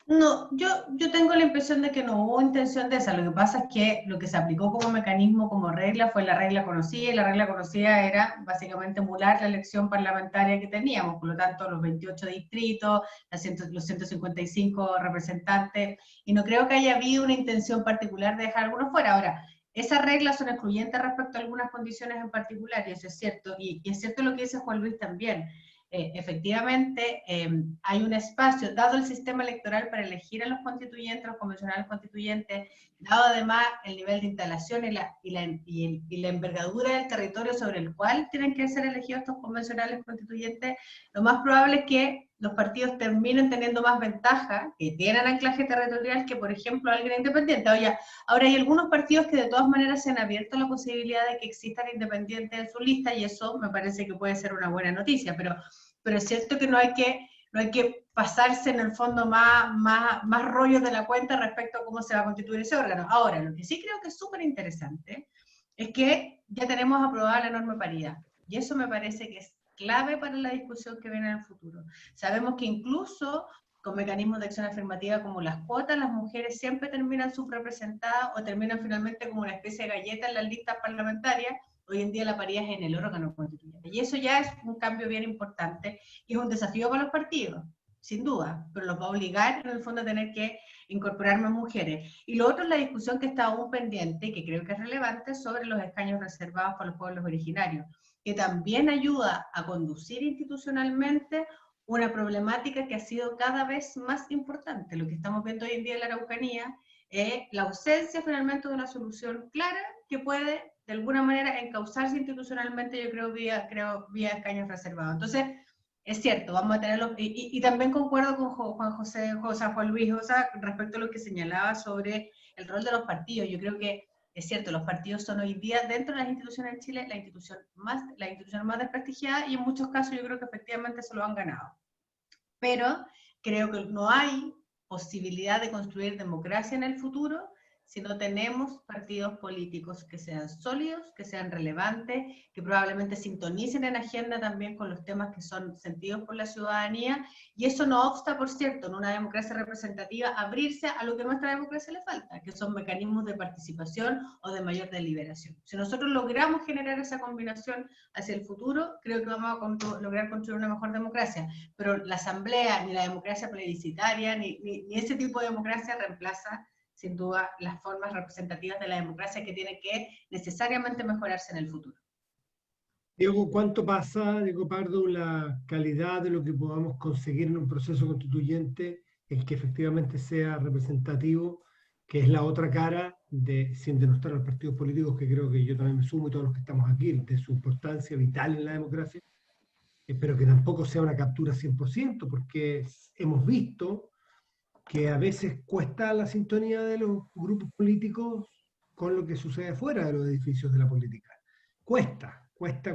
No, yo tengo la impresión de que no hubo intención de esa. Lo que pasa es que lo que se aplicó como mecanismo, como regla, fue la regla conocida, y la regla conocida era básicamente emular la elección parlamentaria que teníamos, por lo tanto los 28 distritos, los 155 representantes, y no creo que haya habido una intención particular de dejar algunos fuera. Ahora, esas reglas son excluyentes respecto a algunas condiciones en particular, y eso es cierto, y es cierto lo que dice Juan Luis también. Efectivamente, hay un espacio, dado el sistema electoral para elegir a los constituyentes, los convencionales constituyentes, dado además el nivel de instalación y la envergadura del territorio sobre el cual tienen que ser elegidos estos convencionales constituyentes, lo más probable es que los partidos terminen teniendo más ventaja, que tienen anclaje territorial, que por ejemplo alguien independiente. Ahora hay algunos partidos que de todas maneras se han abierto la posibilidad de que existan independientes en su lista, y eso me parece que puede ser una buena noticia, pero es cierto que no hay que pasarse en el fondo más rollos de la cuenta respecto a cómo se va a constituir ese órgano. Ahora, lo que sí creo que es súper interesante es que ya tenemos aprobada la norma de paridad, y eso me parece que es clave para la discusión que viene en el futuro. Sabemos que incluso con mecanismos de acción afirmativa como las cuotas, las mujeres siempre terminan subrepresentadas o terminan finalmente como una especie de galleta en las listas parlamentarias. Hoy en día la paridad es en el órgano constituyente, y eso ya es un cambio bien importante, y es un desafío para los partidos, sin duda, pero los va a obligar en el fondo a tener que incorporar más mujeres. Y lo otro es la discusión que está aún pendiente, y que creo que es relevante, sobre los escaños reservados para los pueblos originarios, que también ayuda a conducir institucionalmente una problemática que ha sido cada vez más importante. Lo que estamos viendo hoy en día en la Araucanía es la ausencia finalmente de una solución clara que puede de alguna manera encauzarse institucionalmente, yo creo, vía escaños reservados. Entonces, es cierto, vamos a tenerlo, y también concuerdo con Juan Luis Josa respecto a lo que señalaba sobre el rol de los partidos. Yo creo que es cierto, los partidos son hoy día, dentro de las instituciones de Chile, la institución más desprestigiada, y en muchos casos yo creo que efectivamente se lo han ganado. Pero creo que no hay posibilidad de construir democracia en el futuro si no tenemos partidos políticos que sean sólidos, que sean relevantes, que probablemente sintonicen en agenda también con los temas que son sentidos por la ciudadanía, y eso no obsta, por cierto, en una democracia representativa, abrirse a lo que a nuestra democracia le falta, que son mecanismos de participación o de mayor deliberación. Si nosotros logramos generar esa combinación hacia el futuro, creo que vamos a lograr construir una mejor democracia, pero la asamblea, ni la democracia plebiscitaria, ni ese tipo de democracia reemplaza sin duda las formas representativas de la democracia, que tienen que necesariamente mejorarse en el futuro. Diego, ¿cuánto pasa, Diego Pardo, la calidad de lo que podamos conseguir en un proceso constituyente en que efectivamente sea representativo, que es la otra cara, sin denostar a los partidos políticos, que creo que yo también me sumo, y todos los que estamos aquí, de su importancia vital en la democracia, pero que tampoco sea una captura 100%, porque hemos visto que a veces cuesta la sintonía de los grupos políticos con lo que sucede fuera de los edificios de la política. Cuesta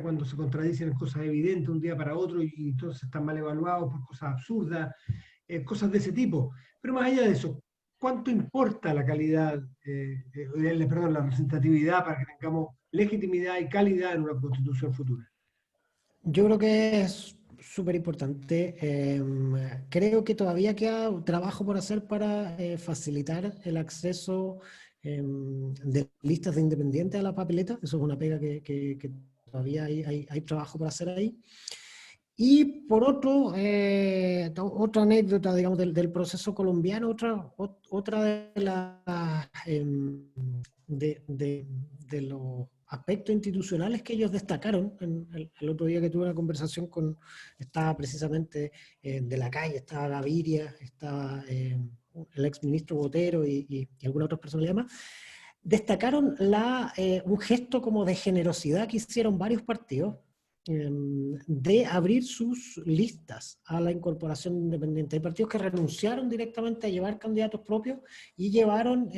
cuando se contradicen cosas evidentes un día para otro, y entonces están mal evaluados por cosas absurdas, cosas de ese tipo. Pero más allá de eso, ¿cuánto importa la calidad, la representatividad para que tengamos legitimidad y calidad en una constitución futura? Yo creo que es súper importante. Creo que todavía queda un trabajo por hacer para facilitar el acceso de listas de independientes a la papeleta. Eso es una pega que todavía hay trabajo por hacer ahí. Y por otra anécdota, digamos, del proceso colombiano, otra de las de los aspectos institucionales que ellos destacaron. El otro día que tuve una conversación estaba precisamente de la calle, estaba Gaviria, estaba el exministro Botero y algunas otras personalidades más. destacaron un gesto como de generosidad que hicieron varios partidos, de abrir sus listas a la incorporación independiente. Hay partidos que renunciaron directamente a llevar candidatos propios y llevaron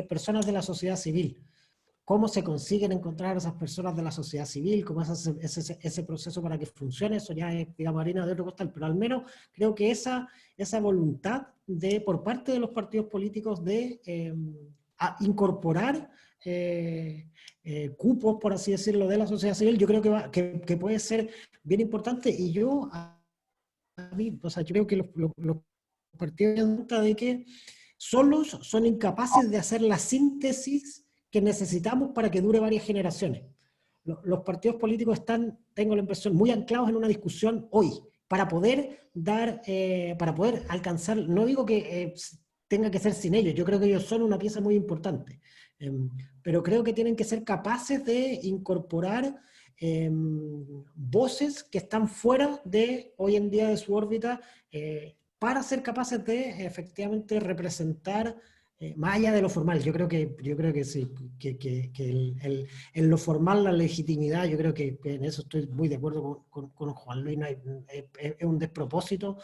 personas de la sociedad civil. ¿Cómo se consiguen encontrar esas personas de la sociedad civil? ¿Cómo es ese proceso para que funcione? Eso ya es, digamos, harina de otro costal, pero al menos creo que esa voluntad por parte de los partidos políticos de incorporar cupos, por así decirlo, de la sociedad civil, yo creo que puede ser bien importante. Y yo, o sea, creo que los partidos se dan cuenta de que solos son incapaces de hacer la síntesis que necesitamos para que dure varias generaciones. Los partidos políticos están, tengo la impresión, muy anclados en una discusión hoy, para poder alcanzar, no digo que tenga que ser sin ellos, yo creo que ellos son una pieza muy importante, pero creo que tienen que ser capaces de incorporar voces que están fuera de, hoy en día, de su órbita, para ser capaces de efectivamente representar más allá de lo formal. Yo creo que sí, en lo formal la legitimidad, yo creo que en eso estoy muy de acuerdo con Juan Luis, no es un despropósito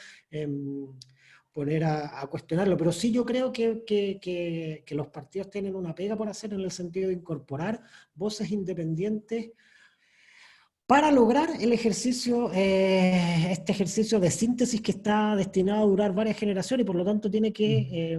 poner a cuestionarlo, pero sí yo creo que los partidos tienen una pega por hacer en el sentido de incorporar voces independientes para lograr el ejercicio, este ejercicio de síntesis que está destinado a durar varias generaciones y por lo tanto tiene que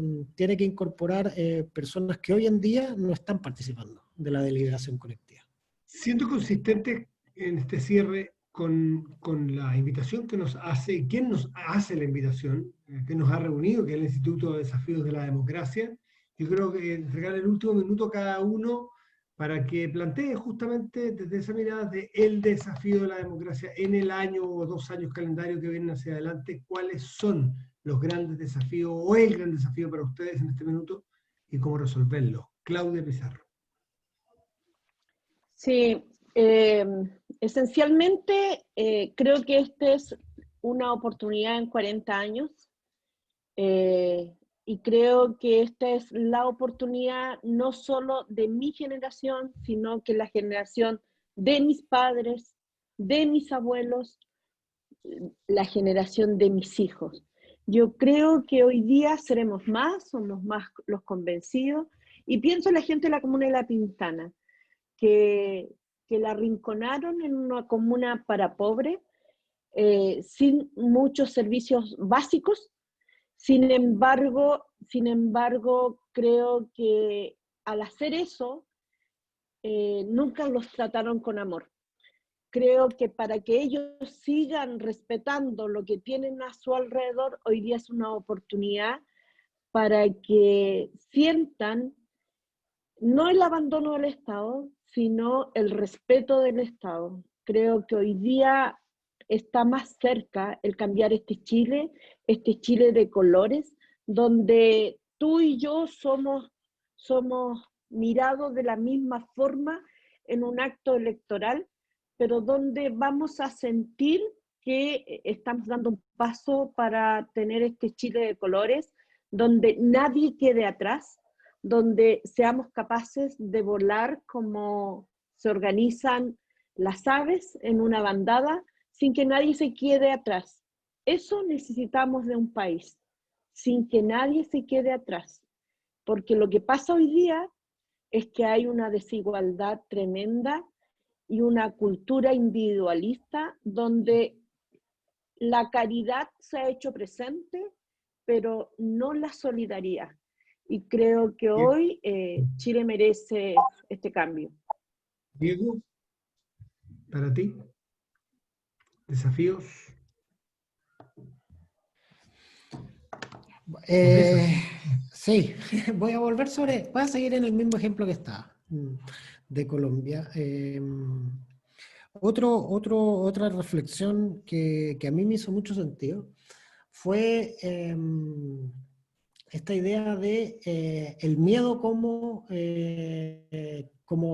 incorporar personas que hoy en día no están participando de la deliberación colectiva. Siendo consistente en este cierre con la invitación que nos hace, quién nos hace la invitación, que nos ha reunido, que es el Instituto de Desafíos de la Democracia, yo creo que entregar el último minuto a cada uno para que plantee justamente desde esa mirada de el desafío de la democracia en el año o 2 años calendario que vienen hacia adelante, cuáles son los grandes desafíos o el gran desafío para ustedes en este minuto y cómo resolverlo. Claudia Pizarro. Sí, esencialmente creo que esta es una oportunidad en 40 años y creo que esta es la oportunidad no solo de mi generación, sino que la generación de mis padres, de mis abuelos, la generación de mis hijos. Yo creo que hoy día somos más los convencidos, y pienso en la gente de la comuna de La Pintana, que la arrinconaron en una comuna para pobres, sin muchos servicios básicos. Sin embargo, creo que al hacer eso, nunca los trataron con amor. Creo que para que ellos sigan respetando lo que tienen a su alrededor, hoy día es una oportunidad para que sientan no el abandono del Estado, sino el respeto del Estado. Creo que hoy día está más cerca el cambiar este Chile de colores, donde tú y yo somos mirados de la misma forma en un acto electoral, pero donde vamos a sentir que estamos dando un paso para tener este Chile de colores, donde nadie quede atrás, donde seamos capaces de volar como se organizan las aves en una bandada, sin que nadie se quede atrás. Eso necesitamos de un país, sin que nadie se quede atrás. Porque lo que pasa hoy día es que hay una desigualdad tremenda y una cultura individualista donde la caridad se ha hecho presente, pero no la solidaridad. Y creo que hoy Chile merece este cambio. Diego, para ti, desafíos. Sí, voy a seguir en el mismo ejemplo que estaba, de Colombia. Otra reflexión que a mí me hizo mucho sentido fue esta idea de el miedo como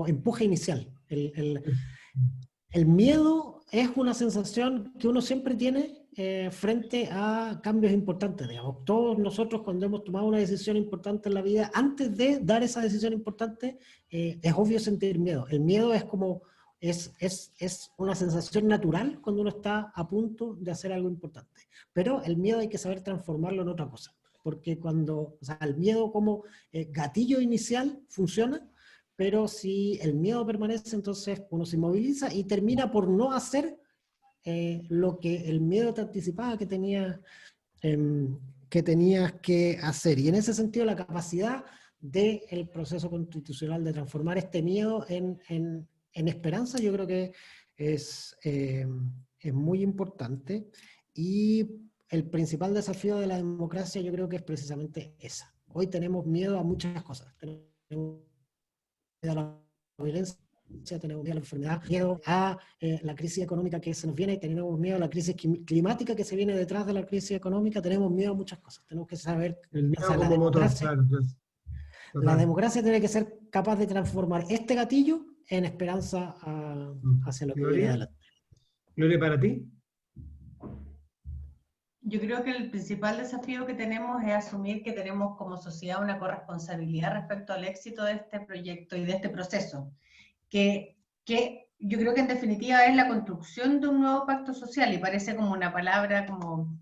empuje inicial. El miedo es una sensación que uno siempre tiene frente a cambios importantes, digamos. Todos nosotros cuando hemos tomado una decisión importante en la vida, antes de dar esa decisión importante, es obvio sentir miedo. El miedo es como, es una sensación natural cuando uno está a punto de hacer algo importante. Pero el miedo hay que saber transformarlo en otra cosa. Porque cuando, o sea, el miedo como gatillo inicial funciona, pero si el miedo permanece, entonces uno se inmoviliza y termina por no hacer lo que el miedo te anticipaba que tenías que hacer. Y en ese sentido la capacidad del proceso constitucional de transformar este miedo en esperanza, yo creo que es muy importante. Y el principal desafío de la democracia yo creo que es precisamente esa. Hoy tenemos miedo a muchas cosas. Tenemos miedo a la violencia, tenemos miedo a la enfermedad, miedo a la crisis económica que se nos viene, tenemos miedo a la crisis climática que se viene detrás de la crisis económica, tenemos miedo a muchas cosas. Tenemos que saber, El miedo o sea, como motor, claro. la democracia tiene que ser capaz de transformar este gatillo en esperanza hacia lo que viene adelante. Gloria, ¿para ti? Yo creo que el principal desafío que tenemos es asumir que tenemos como sociedad una corresponsabilidad respecto al éxito de este proyecto y de este proceso, que yo creo que en definitiva es la construcción de un nuevo pacto social, y parece como una palabra, como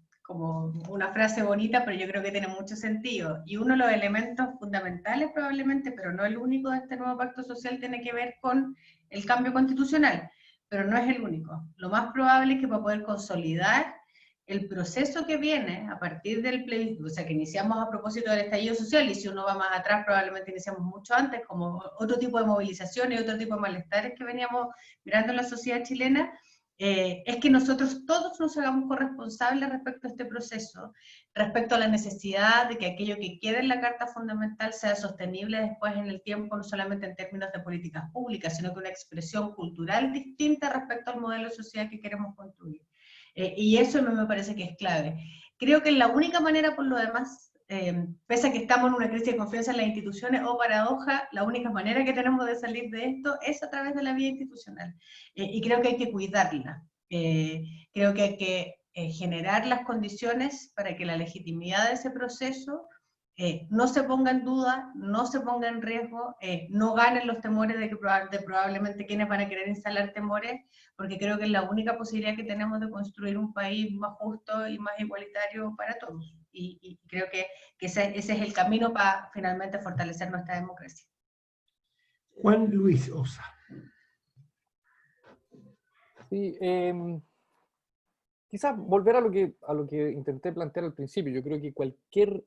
una frase bonita, pero yo creo que tiene mucho sentido. Y uno de los elementos fundamentales probablemente, pero no el único de este nuevo pacto social, tiene que ver con el cambio constitucional, pero no es el único. Lo más probable es que para poder consolidar el proceso que viene a partir del plebiscito, o sea, que iniciamos a propósito del estallido social, y si uno va más atrás probablemente iniciamos mucho antes, como otro tipo de movilizaciones y otro tipo de malestares que veníamos mirando en la sociedad chilena, es que nosotros todos nos hagamos corresponsables respecto a este proceso, respecto a la necesidad de que aquello que quede en la Carta Fundamental sea sostenible después en el tiempo, no solamente en términos de políticas públicas, sino que una expresión cultural distinta respecto al modelo de sociedad que queremos construir. Y eso me parece que es clave. Creo que la única manera, por lo demás, pese a que estamos en una crisis de confianza en las instituciones, o paradoja, la única manera que tenemos de salir de esto es a través de la vía institucional. Y creo que hay que cuidarla. Creo que hay que generar las condiciones para que la legitimidad de ese proceso no se ponga en duda, no se ponga en riesgo, no ganen los temores de que probablemente quienes van a querer instalar temores, porque creo que es la única posibilidad que tenemos de construir un país más justo y más igualitario para todos. Y creo que ese es el camino para finalmente fortalecer nuestra democracia. Juan Luis Osa. Sí, quizás volver a lo que intenté plantear al principio. Yo creo que cualquier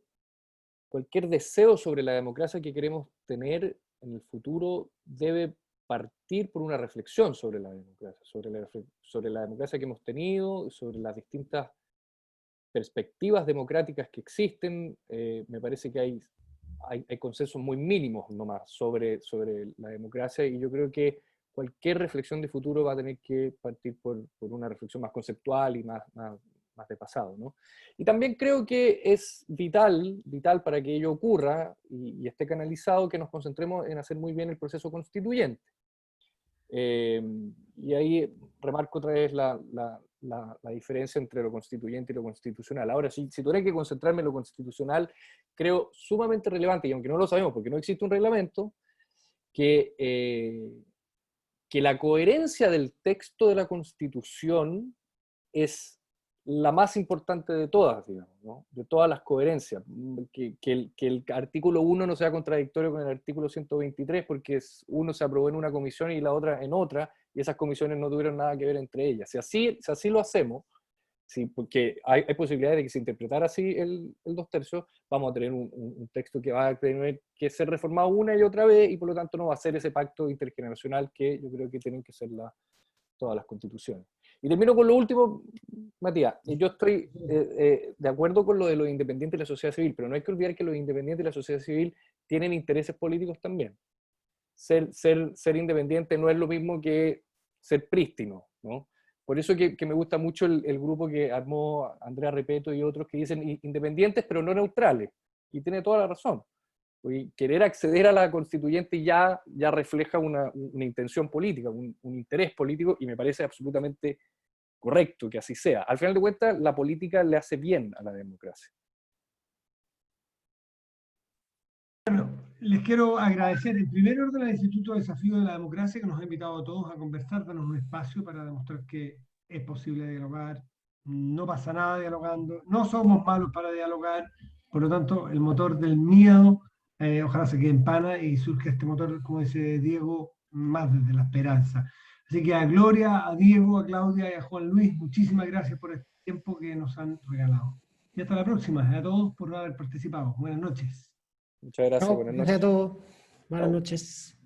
deseo sobre la democracia que queremos tener en el futuro debe partir por una reflexión sobre la democracia, sobre la democracia que hemos tenido, sobre las distintas perspectivas democráticas que existen. Me parece que hay consensos muy mínimos nomás sobre la democracia, y yo creo que cualquier reflexión de futuro va a tener que partir por una reflexión más conceptual y más de pasado, ¿no? Y también creo que es vital para que ello ocurra y esté canalizado, que nos concentremos en hacer muy bien el proceso constituyente. Y ahí remarco otra vez la diferencia entre lo constituyente y lo constitucional. Ahora, si tuviera que concentrarme en lo constitucional, creo sumamente relevante, y aunque no lo sabemos porque no existe un reglamento, que la coherencia del texto de la Constitución es la más importante de todas, digamos, ¿no? De todas las coherencias. Que el artículo 1 no sea contradictorio con el artículo 123, porque uno se aprobó en una comisión y la otra en otra, y esas comisiones no tuvieron nada que ver entre ellas. Si así lo hacemos, sí, porque hay posibilidades de que se interpretara así el 2/3, vamos a tener un texto que va a tener que ser reformado una y otra vez, y por lo tanto no va a ser ese pacto intergeneracional que yo creo que tienen que ser todas las constituciones. Y termino con lo último, Matías. Yo estoy de acuerdo con lo de los independientes y la sociedad civil, pero no hay que olvidar que los independientes y la sociedad civil tienen intereses políticos también. Ser independiente no es lo mismo que ser prístino, ¿no? Por eso que me gusta mucho el grupo que armó Andrea Repeto y otros, que dicen independientes pero no neutrales. Y tiene toda la razón. Y querer acceder a la constituyente ya refleja una intención política, un interés político, y me parece absolutamente correcto que así sea. Al final de cuentas, la política le hace bien a la democracia. Les quiero agradecer en primer orden al Instituto Desafío de la Democracia, que nos ha invitado a todos a conversar, darnos un espacio para demostrar que es posible dialogar, no pasa nada dialogando, no somos malos para dialogar, por lo tanto el motor del miedo ojalá se quede en pana y surge este motor, como dice Diego, más desde la esperanza. Así que a Gloria, a Diego, a Claudia y a Juan Luis, muchísimas gracias por el tiempo que nos han regalado. Y hasta la próxima, a todos por haber participado. Buenas noches. Muchas gracias, Chao, buenas gracias a noches. todos. Buenas Chao. noches.